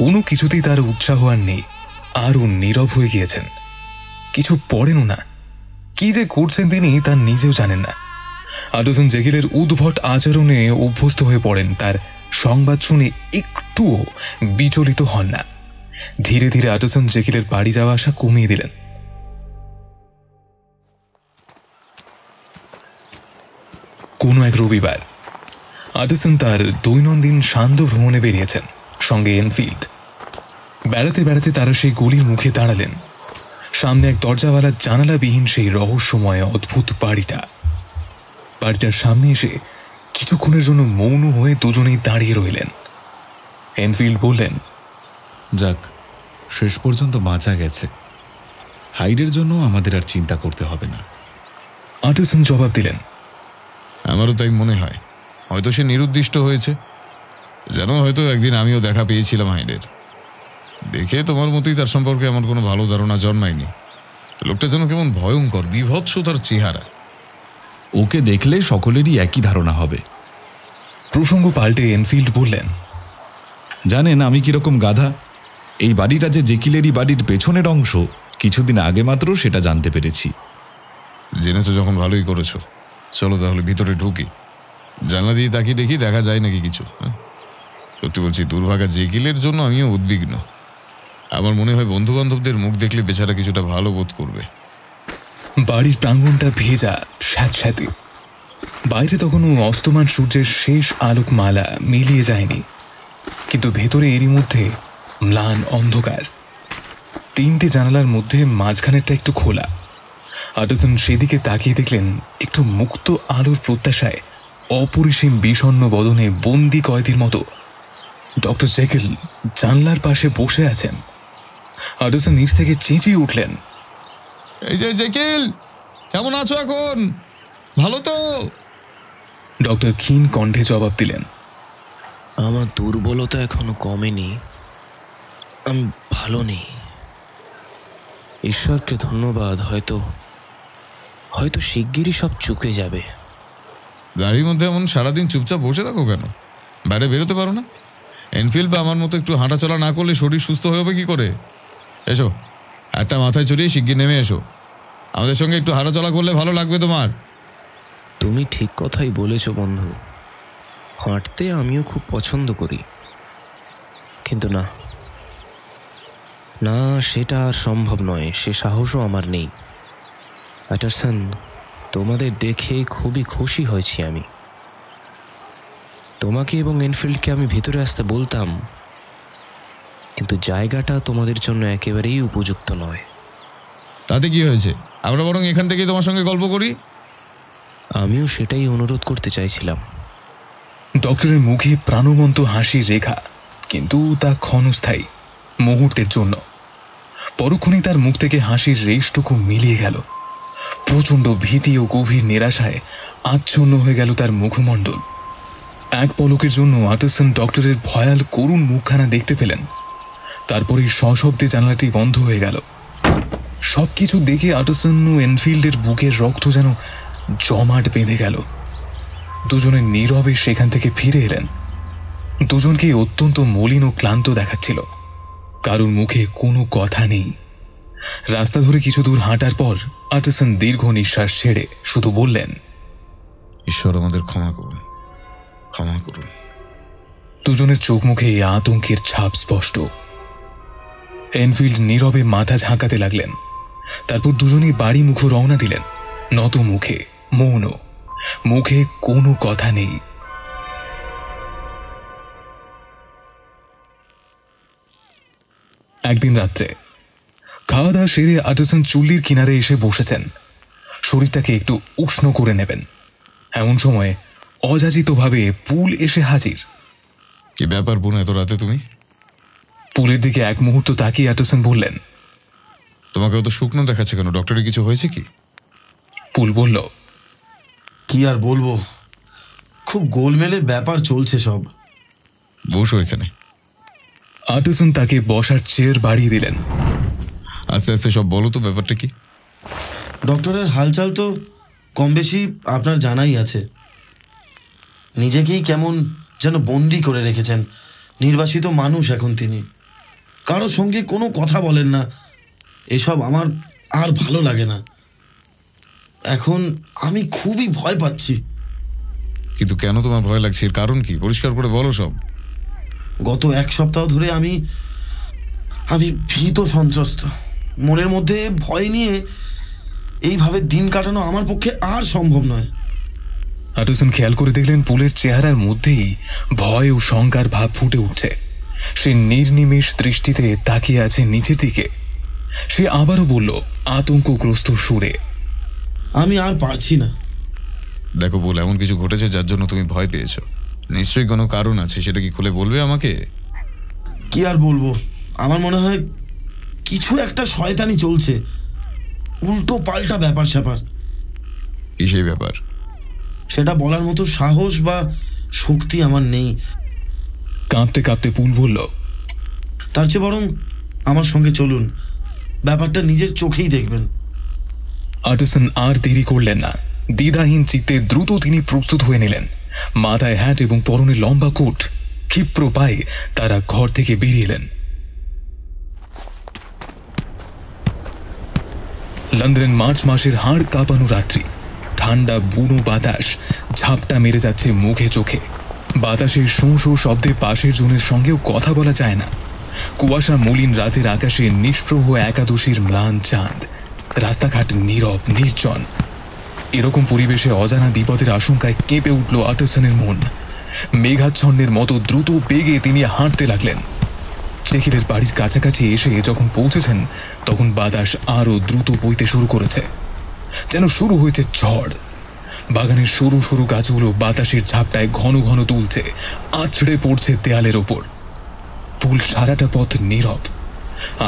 কোনো কিছুতেই তার উৎসাহ আর নেই, আরও নীরব হয়ে গিয়েছেন, কিছু পড়েনও না। কি যে করছেন তিনি তা নিজেও জানেন না। আটারসন জেকেলের উদ্ভট আচরণে অভ্যস্ত হয়ে পড়েন, তার সংবাদ শুনে একটুও বিচলিত হন না। ধীরে ধীরে আটারসন জেকেলের বাড়ি যাওয়া আসা কমিয়ে দিলেন। কোনো এক রবিবার আটারসন তার দৈনন্দিন সান্ধ্য ভ্রমণে বেরিয়েছেন, সঙ্গে এনফিল্ড। বেড়াতে বেড়াতে তারা সেই গলির মুখে দাঁড়ালেন। সামনে এক দরজাওয়ালা জানালাবিহীন সেই রহস্যময় অদ্ভুত বাড়িটার সামনে এসে কিছুক্ষণের জন্য মৌন হয়ে দুজনেই দাঁড়িয়ে রইলেন। এনফিল্ড বললেন, যাক, শেষ পর্যন্ত বাঁচা গেছে। হাইডের জন্য আমাদের আর চিন্তা করতে হবে না। আটারসন জবাব দিলেন, আমারও তাই মনে হয়। হয়তো সে নিরুদ্দিষ্ট হয়েছে, যেন হয়তো একদিন আমিও দেখা পেয়েছিলাম হাইডের। দেখে তোমার মতোই তার সম্পর্কে আমার কোনো ভালো ধারণা জন্মায়নি। লোকটা যেন কেমন ভয়ঙ্কর, বিভৎস তার চেহারা। ওকে দেখলে সকলেরই একই ধারণা হবে। প্রসঙ্গ পাল্টে এনফিল্ড বললেন, জানেন আমি কিরকম গাধা? এই বাড়িটা যে জেকিলেরই বাড়ির পেছনের অংশ, কিছুদিন আগে মাত্র সেটা জানতে পেরেছি। জেনেছো যখন ভালোই করেছো। চলো তাহলে ভিতরে ঢুকি, জানলা দিয়ে তাকিয়ে দেখি দেখা যায় নাকি কিছু। সত্যি বলছি, দুর্ভাগা জেকিলের জন্য আমিও উদ্বিগ্ন। আমার মনে হয় বন্ধু বান্ধবদের মুখ দেখলে বেচারা কিছুটা ভালো বোধ করবে। বাড়ির প্রাঙ্গণটা ভেজা, স্যাঁতস্যাঁতে। বাইরে তখনও অস্তমান সূর্যের শেষ আলোক মালা মিলিয়ে যায়নি, কিন্তু ভেতরে এরই মধ্যে ম্লান অন্ধকার। তিনটে জানালার মধ্যে মাঝখানেরটা একটু খোলা। আটারসন সেদিকে তাকিয়ে দেখলেন একটু মুক্ত আলোর প্রত্যাশায় অপরিসীম বিষণ্ণ বদনে বন্দি কয়েদির মতো ডক্টর জেকেল জানলার পাশে বসে আছেন। আটারসন নিচ থেকে চেঁচিয়ে উঠলেন, এই যে জেকেল, কেমন আছো এখন? ভালো তো? ডক্টর ক্ষীণ কণ্ঠে জবাব দিলেন, আমার দুর্বলতা এখনো কমেনি, আমি ভালো নেই। ঈশ্বরকে ধন্যবাদ, হয়তো শিগগিরই সব চুকে যাবে। গাড়ির মধ্যে এমন সারাদিন চুপচাপ বসে থাকো কেন? বাইরে বেরোতে পারো না? এনফিল্ড বা আমার মতো একটু হাঁটাচলা না করলে শরীর সুস্থ হয়ে হবে কি করে? এসো, একটা মাথায় চড়িয়ে শিগগির নেমে এসো। আমাদের সঙ্গে একটু হাঁটাচলা করলে ভালো লাগবে তোমার। তুমি ঠিক কথাই বলেছ বন্ধু, হাঁটতে আমিও খুব পছন্দ করি, কিন্তু না, সেটা আর সম্ভব নয়, সে সাহসও আমার নেই। আটারসন, তোমাদের দেখে খুবই খুশি হয়েছি আমি। তোমাকে এবং এনফিল্ডকে আমি ভিতরে আসতে বলতাম, কিন্তু জায়গাটা তোমাদের জন্য একেবারেই উপযুক্ত নয়। তাতে কি হয়েছে? আমরা বরং এখান থেকে তোমার সঙ্গে গল্প করি। আমিও সেটাই অনুরোধ করতে চাইছিলাম। ডক্টরের মুখে প্রাণবন্ত হাসির রেখা, কিন্তু তা ক্ষণস্থায়ী, মুহূর্তের জন্য। পরক্ষণেই তার মুখ থেকে হাসির রেশটুকু মিলিয়ে গেল। প্রচণ্ড ভীতি ও গভীর নিরাশায় আচ্ছন্ন হয়ে গেল তার মুখমণ্ডল। এক পলকের জন্য আটারসন ডক্টরের ভয়াল করুণ মুখখানা দেখতে পেলেন। তারপরেই সশব্দে জানালাটি বন্ধ হয়ে গেল। সবকিছু দেখে আটারসন ও এনফিল্ডের বুকের রক্ত যেন জমাট বেঁধে গেল। দুজনে নীরবে সেখান থেকে ফিরে এলেন। দুজনকেই অত্যন্ত মলিন ও ক্লান্ত দেখাচ্ছিল। কারোর মুখে কোনো কথা নেই। রাস্তা ধরে কিছু দূর হাঁটার পর আটারসন দীর্ঘ নিঃশ্বাস ছেড়ে শুধু বললেন, ঈশ্বর আমাদের ক্ষমা করুন, ক্ষমা করুন। দুজনের চোখ মুখে আতঙ্কের ছাপ স্পষ্ট। এনফিল্ড নীরবে মাথা ঝাঁকাতে লাগলেন। তারপর দুজনেই বাড়ি মুখ রওনা দিলেন, নত মুখে, মৌন, মুখে কোনো কথা নেই। একদিন রাত্রে খাওয়া দাওয়া সেরে আটারসন চুল্লির কিনারে এসে বসেছেন, শরীরটাকে একটু উষ্ণ করে নেবেন। এমন সময় অযাচিতভাবে পুল এসে হাজির। কি ব্যাপার বোন, এত রাতে তুমি? পুলের দিকে এক মুহূর্ত তাকিয়ে আটারসন বললেন, তোমাকে অত শুকনো দেখাচ্ছে কেন? ডক্টরের কিছু হয়েছে কি? পুল বলল, কি আর বলবো, খুব গোলমেলে ব্যাপার চলছে সব। বসো এখানে। আটারসন তাকে বসার চেয়ার বাড়িয়ে দিলেন। আস্তে আস্তে সব বলো তো, ব্যাপারটা কি? ডক্টরের হালচাল তো কম বেশি আপনার জানাই আছে। নিজেকেই কেমন যেন বন্দি করে রেখেছেন। নির্বাসিত মানুষ এখন তিনি, কারো সঙ্গে কোনো কথা বলেন না। এসব আমার আর ভালো লাগে না। এখন আমি খুবই ভয় পাচ্ছি। কিন্তু কেন তোমার ভয় লাগছে? এর কারণ কি? পরিষ্কার করে বলো সব। গত এক সপ্তাহ ধরে আমি ভীত সন্ত্রস্ত। মনের মধ্যে ভয় নিয়ে এইভাবে দিন কাটানো আমার পক্ষে আর সম্ভব নয়। আটারসন খেয়াল করে দেখলেন পুলের চেহারার মধ্যেই ভয় ও শঙ্কার ভাব ফুটে উঠছে। সে নির্নিমেষ দৃষ্টিতে তাকিয়ে আছে নিচের দিকে। সে আবারও বলল আতঙ্কগ্রস্ত সুরে, আমি আর পারছি না। দেখো বল, এমন কিছু ঘটেছে যার জন্য তুমি ভয় পেয়েছো। নিশ্চয়ই কোনো কারণ আছে, সেটা কি খুলে বলবে আমাকে? কি আর বলবো, আমার মনে হয় কিছু একটা শয়তানি চলছে। উল্টো পাল্টা ব্যাপার স্যাপার। কি সেই ব্যাপার? সেটা বলার মতো সাহস বা শক্তি আমার নেই। কাঁপতে কাঁপতে পুল বলল, তার চেয়ে বরং আমার সঙ্গে চলুন, ব্যাপারটা নিজের চোখেই দেখবেন। আটারসন আর দেরি করলেন না। দ্বিধাহীন চিত্তে দ্রুত তিনি প্রস্তুত হয়ে নিলেন। মাথায় হ্যাট এবং পরনে লম্বা কোট। ক্ষিপ্র পায়ে তারা ঘর থেকে বেরিয়ে এলেন। লন্ডন মার্চ মাসের হাড় কাঁপানো রাত্রি। ঠান্ডা বুনো বাতাস ঝাপটা মেরে যাচ্ছে মুখে চোখে। বাতাসের শোঁ শোঁ শব্দে পাশের জনের সঙ্গেও কথা বলা যায় না। কুয়াশা মলিন রাতের আকাশে নিষ্প্রভ একাদশীর ম্লান চাঁদ। রাস্তাঘাট নীরব নির্জন। এরকম পরিবেশে অজানা বিপদের আশঙ্কায় কেঁপে উঠল আটারসনের মন। মেঘাচ্ছন্নের মতো দ্রুত বেগে তিনি হাঁটতে লাগলেন। জেকিলের বাড়ির কাছাকাছি এসে যখন পৌঁছেছেন তখন বাতাস আরও দ্রুত বইতে শুরু করেছে, যেন শুরু হয়েছে ঝড়। বাগানের সরু সরু গাছগুলো বাতাসের ঝাপটায় ঘন ঘন তুলছে, আছড়ে পড়ছে দেয়ালের ওপর। পুল সারাটা পথ নীরব।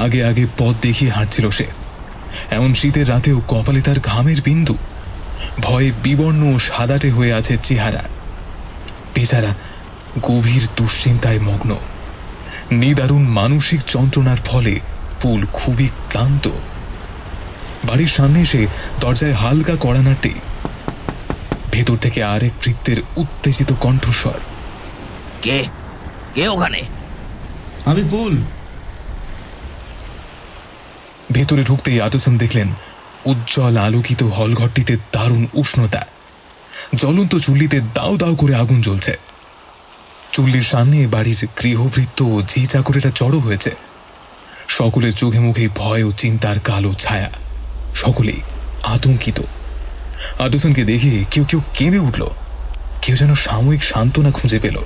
আগে আগে পথ দেখিয়ে হাঁটছিল সে। এমন শীতের রাতেও কপালে তার ঘামের বিন্দু। ভয়ে বিবর্ণ ও সাদাটে হয়ে আছে চেহারা। বেচারা গভীর দুশ্চিন্তায় মগ্ন। নিদারুণ মানসিক যন্ত্রণার ফলে পুল খুবই ক্লান্ত। বাড়ির সামনে এসে দরজায় হালকা কড়া নাড়তেই ভেতর থেকে আরেক ভৃত্যের উত্তেজিত কণ্ঠস্বর, কে কে ওখানে? আমি পুল। ভেতরে ঢুকতেই আটারসন দেখলেন উজ্জ্বল আলোকিত হলঘরটিতে দারুণ উষ্ণতা। জ্বলন্ত চুল্লিতে দাউ দাউ করে আগুন জ্বলছে। চুল্লির সামনে বাড়ির গৃহভৃত্য ও ঝি চাকরেরা জড়ো হয়েছে। সকলের চোখে মুখে ভয় ও চিন্তার কালো ছায়া। সকলেই আতঙ্কিত। আটারসনকে দেখে কেউ কেউ কেঁদে উঠল। কেউ যেন সাময়িক সান্ত্বনা খুঁজে পেল।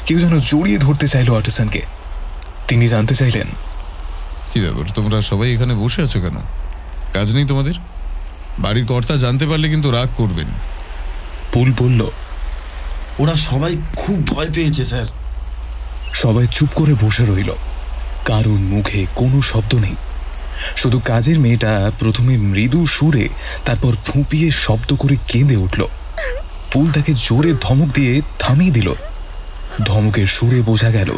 কেউ যেন জড়িয়ে ধরতে চাইল আটারসনকে। তিনি জানতে চাইলেন, কি ব্যাপার, তোমরা সবাই এখানে বসে আছো কেন? কাজ নেই তোমাদের? বাড়ির কর্তা জানতে পারলে কিন্তু রাগ করবেন। পুল বলল, ওরা সবাই খুব ভয় পেয়েছে স্যার। সবাই চুপ করে বসে রইল। কারোর মুখে কোনো শব্দ নেই। শুধু কাজের মেয়েটা প্রথমে মৃদু সুরে, তারপর ফুঁপিয়ে শব্দ করে কেঁদে উঠল। পুল তাকে জোরে ধমক দিয়ে থামিয়ে দিল। ধমকের সুরে বোঝা গেল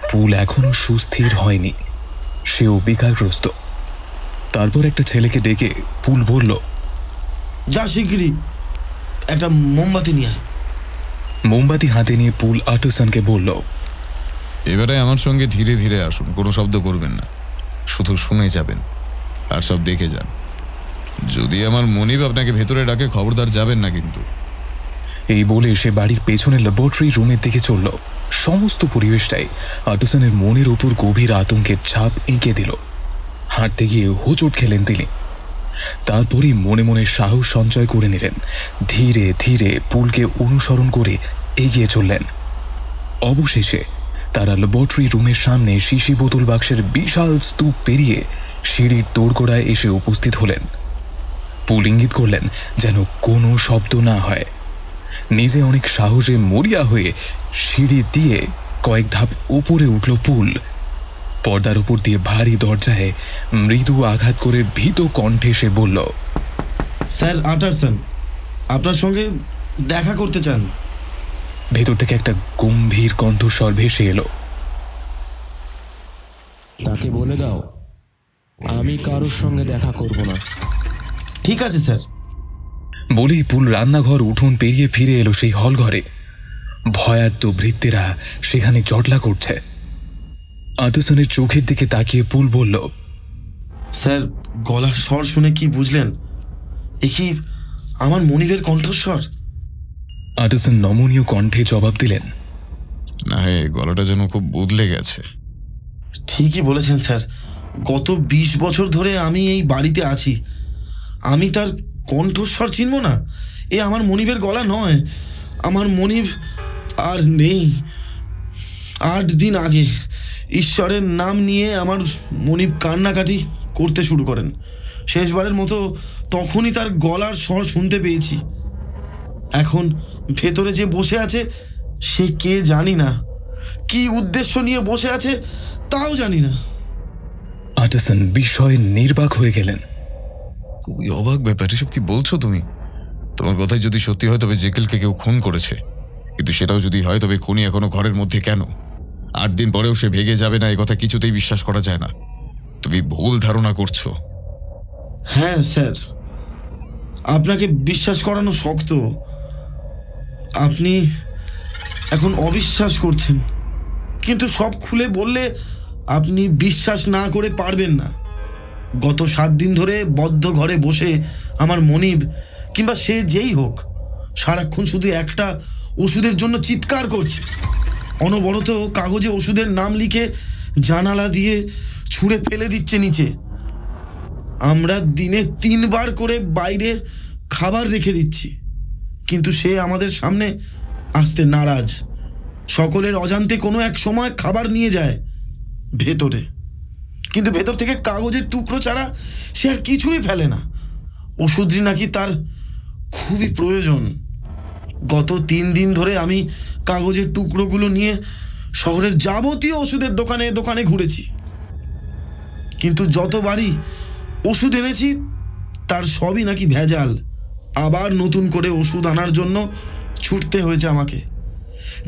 পুল এখনো সুস্থির হয়নি, সেও বিকারগ্রস্ত। তারপর একটা ছেলেকে ডেকে পুল বলল, যা শিগগিরই একটা মোমবাতি নিয়ে আয়। মোমবাতি হাতে নিয়ে পুল আটারসনকে বলল, এবারে আমার সঙ্গে ধীরে ধীরে আসুন, কোনো শব্দ করবেন না। শুধু শুনে যাবেন আর সব দেখে যান। যদি আমার মনিব আপনাকে ভেতরে ডাকে খবরদার যাবেন না কিন্তু। এই বলে সে বাড়ির পেছনে ল্যাবরেটরি রুমের দিকে চলল। সমস্ত পরিবেশটাই আটারসনের মনের উপর গভীর আতঙ্কের ছাপ এঁকে দিল। হাঁটতে গিয়ে হোঁচট খেলেন তিনি। তারপরই মনে মনে সাহস সঞ্চয় করে নিলেন। ধীরে ধীরে পুলকে অনুসরণ করে এগিয়ে চললেন। অবশেষে তারা ল্যাবরেটরি রুমের সামনে শিশি বোতল বাক্সের বিশাল স্তূপ পেরিয়ে সিঁড়ির দোরগোড়ায় এসে উপস্থিত হলেন। পুল ইঙ্গিত করলেন যেন কোনো শব্দ না হয়। নিজে অনেক সাহসে মরিয়া হয়ে সিঁড়ি দিয়ে কয়েক ধাপ উপরে উঠল পুল। পর্দার উপর দিয়ে ভারী দরজায় মৃদু আঘাত করে ভীত কণ্ঠে সে বলল, স্যার আটারসন আপনার সঙ্গে দেখা করতে চান। ভেতর থেকে একটা গম্ভীর কণ্ঠস্বর ভেসে এলো, তাকে বলে দাও আমি কারোর সঙ্গে দেখা করব না। ঠিক আছে স্যার। বলেই পুল রান্নাঘর উঠোন পেরিয়ে ফিরে এলো সেই হল ঘরে। ভয়ার্ত ভৃত্যেরা সেখানে জটলা করছে। আটারসনের চোখের দিকে তাকিয়ে পুল বলল, স্যার গলার স্বর শুনে কি বুঝলেন? এ কি আমার মনিবের কণ্ঠস্বর? আটারসন নমনীয় কণ্ঠে জবাব দিলেন, না, গলাটা যেন খুব বদলে গেছে। ঠিকই বলেছেন স্যার, গত 20 বছর ধরে আমি এই বাড়িতে আছি, আমি তার কণ্ঠস্বর চিনব না? এ আমার মনিবের গলা নয়। আমার মনিব আর নেই। 8 দিন আগে ঈশ্বরের নাম নিয়ে আমার মনিব কান্নাকাটি করতে শুরু করেন। শেষবারের মতো তখনই তার গলার স্বর শুনতে পেয়েছি। এখন ভেতরে যে বসে আছে সে কে জানি না, কি উদ্দেশ্য নিয়ে বসে আছে তাও জানি না। আটারসন বিস্ময়ে নির্বাক হয়ে গেলেন। খুবই অবাক ব্যাপার, এসব কি বলছো তুমি? তোমার কথাই যদি সত্যি হয় তবে জেকেলকে কেউ খুন করেছে, কিন্তু সেটাও যদি হয় তবে খুনি এখনো ঘরের মধ্যে কেন? 8 দিন পরেও সে ভেগে যাবে না, এ কথা কিছুতেই বিশ্বাস করা যায় না। তুমি ভুল ধারণা করছো। হ্যাঁ স্যার, আপনাকে বিশ্বাস করানো শক্ত। আপনি এখন অবিশ্বাস করছেন, কিন্তু সব খুলে বললে আপনি বিশ্বাস না করে পারবেন না। গত 7 দিন ধরে বদ্ধ ঘরে বসে আমার মনিব কিংবা সে যেই হোক সারাক্ষণ শুধু একটা ওষুধের জন্য চিৎকার করছে। অনবরত কাগজে ওষুধের নাম লিখে জানালা দিয়ে ছুঁড়ে ফেলে দিচ্ছে নিচে। আমরা দিনে 3 বার করে বাইরে খাবার রেখে দিচ্ছি, কিন্তু সে আমাদের সামনে আসতে নারাজ। সকলের অজান্তে কোনো এক সময় খাবার নিয়ে যায় ভেতরে, কিন্তু ভেতর থেকে কাগজের টুকরো ছাড়া সে আর কিছুই ফেলে না। ওষুধই নাকি তার খুবই প্রয়োজন। গত 3 দিন ধরে আমি কাগজের টুকরোগুলো নিয়ে শহরের যাবতীয় ওষুধের দোকানে দোকানে ঘুরেছি, কিন্তু যতবারই ওষুধ এনেছি তার সবই নাকি ভেজাল। আবার নতুন করে ওষুধ আনার জন্য ছুটতে হয়েছে আমাকে।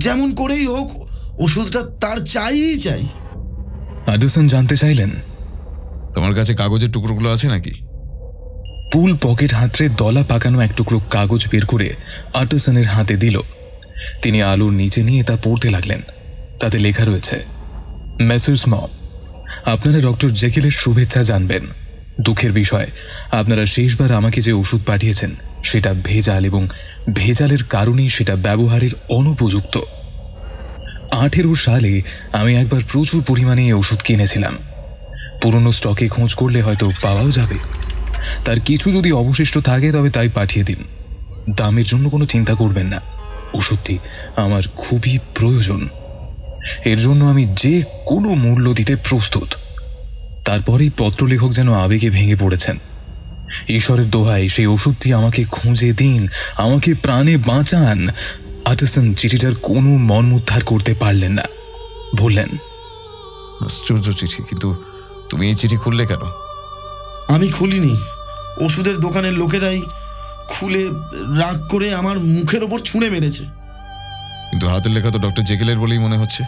যেমন করেই হোক ওষুধটা তার চাইই চাই। আটারসন জানতে চাইলেন, তোমার কাছে কাগজের টুকরোগুলো আছে নাকি? পুল পকেট হাতড়ে দলা পাকানো এক টুকরো কাগজ বের করে আটারসনের হাতে দিল। তিনি আলোর নিচে নিয়ে তা পড়তে লাগলেন। তাতে লেখা রয়েছে, মেসার্স মম, আপনারা ডক্টর জেকেলের শুভেচ্ছা জানবেন। দুঃখের বিষয়, আপনারা শেষবার আমাকে যে ওষুধ পাঠিয়েছেন সেটা ভেজাল এবং ভেজালের কারণেই সেটা ব্যবহারের অনুপযুক্ত। 18 সালে আমি একবার প্রচুর পরিমাণে এই ওষুধ কিনেছিলাম। পুরনো স্টকে খোঁজ করলে হয়তো পাওয়াও যাবে। তার কিছু যদি অবশিষ্ট থাকে তবে তাই পাঠিয়ে দিন। দামের জন্য কোনো চিন্তা করবেন না, ওষুধটি আমার খুবই প্রয়োজন। এর জন্য আমি যে কোনো মূল্য দিতে প্রস্তুত। তারপরেই পত্রলেখক যেন আবেগে ভেঙে পড়েছেন। ঈশ্বরের দোহাই, সেই ওষুধটি আমাকে খুঁজে দিন, আমাকে প্রাণে বাঁচান। আটারসন চিঠিটার কোনো মর্মোদ্ধার করতে পারলেন না। বললেন, আশ্চর্য চিঠি, কিন্তু তুমি এই চিঠি খুললে কেন? আমি খুলিনি, ওষুধের দোকানের লোকেরাই খুলে রাগ করে আমার মুখের ওপর ছুঁড়ে মেরেছে। কিন্তু হাতের লেখা তো ডক্টর জেকেলের বলেই মনে হচ্ছে।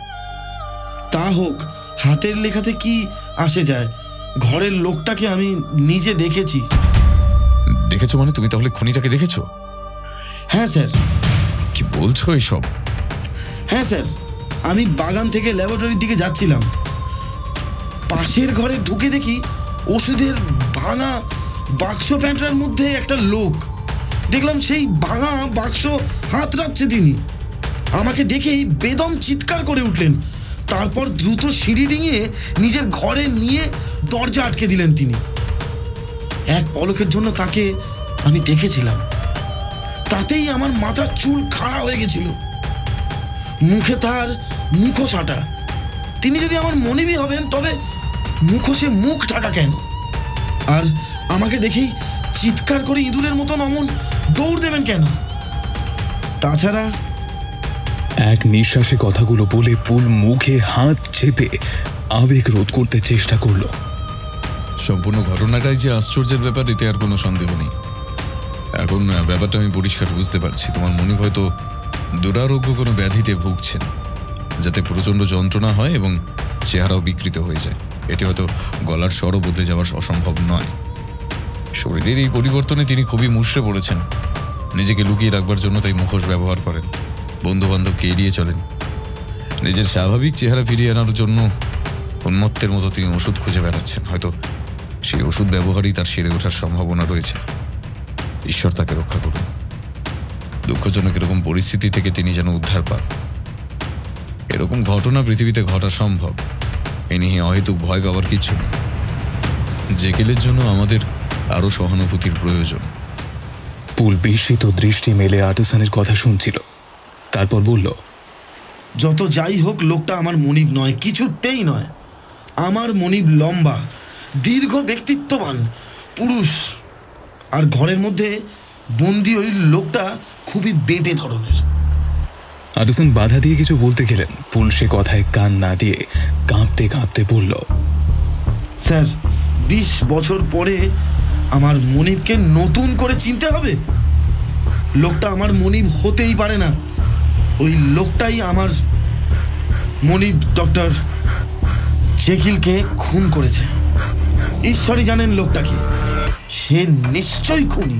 তা হোক, হাতের লেখাতে কি আসে যায়? ঘরের লোকটাকে আমি নিজে দেখেছি। দেখেছো মানে? তুমি তাহলে খুনিটাকে দেখেছো? হ্যাঁ স্যার। কি বলছো এসব? হ্যাঁ স্যার, আমি বাগান থেকে ল্যাবরেটরির দিকে যাচ্ছিলাম। পাশের ঘরে ঢুকে দেখি ওষুধের ভাঙা বাক্স প্যান্টরার মধ্যে একটা লোক। দেখলাম সেই ভাঙা বাক্স হাত রাখছে তিনি। আমাকে দেখেই বেদম চিৎকার করে উঠলেন। তারপর দ্রুত সিঁড়ি ডিঙিয়ে নিজের ঘরে নিয়ে দরজা আটকে দিলেন তিনি। এক পলকের জন্য তাকে আমি দেখেছিলাম, তাতেই আমার মাথার চুল খাড়া হয়ে গেছিল। মুখে তার মুখোশ আটা। তিনি যদি আমার মনিবই হবেন তবে মুখোশে মুখ ঢাকা কেন? আর আমাকে দেখেই চিৎকার করে ইঁদুরের মতন অমন দৌড় দেবেন কেন? তাছাড়া এক নিঃশ্বাসে কথাগুলো বলে পুল মুখে হাত চেপে আবেগ রোধ করতে চেষ্টা করলো। সম্পূর্ণ ঘটনাটাই যে আশ্চর্যের ব্যাপার, এতে আর কোনো সন্দেহ নেই। এখন ব্যাপারটা আমি পরিষ্কার বুঝতে পারছি। তোমার মনে হয়তো দুরারোগ্য কোনো ব্যাধিতে ভুগছেন, যাতে প্রচণ্ড যন্ত্রণা হয় এবং চেহারাও বিকৃত হয়ে যায়। এতে হয়তো গলার স্বরও বদলে যাওয়া অসম্ভব নয়। শরীরের এই পরিবর্তনে তিনি খুবই মুষড়ে পড়েছেন। নিজেকে লুকিয়ে রাখবার জন্য তাই মুখোশ ব্যবহার করেন, বন্ধু বান্ধবকে এড়িয়ে চলেন। নিজের স্বাভাবিক চেহারা ফিরিয়ে আনার জন্য উন্মত্তের মতো তিনি ওষুধ খুঁজে বেড়াচ্ছেন। হয়তো সেই ওষুধ ব্যবহারই তার সেরে ওঠার সম্ভাবনা রয়েছে। ঈশ্বর তাকে রক্ষা করুন। দুঃখজনক এরকম পরিস্থিতি থেকে তিনি যেন উদ্ধার পান। এরকম ঘটনা পৃথিবীতে ঘটা সম্ভব, এ নিয়ে অহেতুক ভয় পাওয়ার কিছু নেই। জেকেলের জন্য আমাদের আরও সহানুভূতির প্রয়োজন। পুল বিস্মিত দৃষ্টি মেলে আর্টিসানের কথা শুনছিল, তারপর বলল, যত যাই হোক লোকটা আমার মনিব নয়, কিছুতেই নয়। আমার মনিব লম্বা, দীর্ঘ ব্যক্তিত্ববান পুরুষ, আর ঘরের মধ্যে বন্দি ওই লোকটা খুবই বেঁটে ধরনের। আর্টিসান বাধা দিয়ে কিছু বলতে গেলেন। পুল সে কথায় কান না দিয়ে কাঁপতে কাঁপতে বলল, স্যার, 20 বছর পরে আমার মনিবকে নতুন করে চিনতে হবে। লোকটা আমার মনিব হতেই পারে না। ওই লোকটাই আমার মনিব ডক্টর জেকিলকে খুন করেছে। ঈশ্বরই জানেন লোকটাকে, সে নিশ্চয়ই খুনি।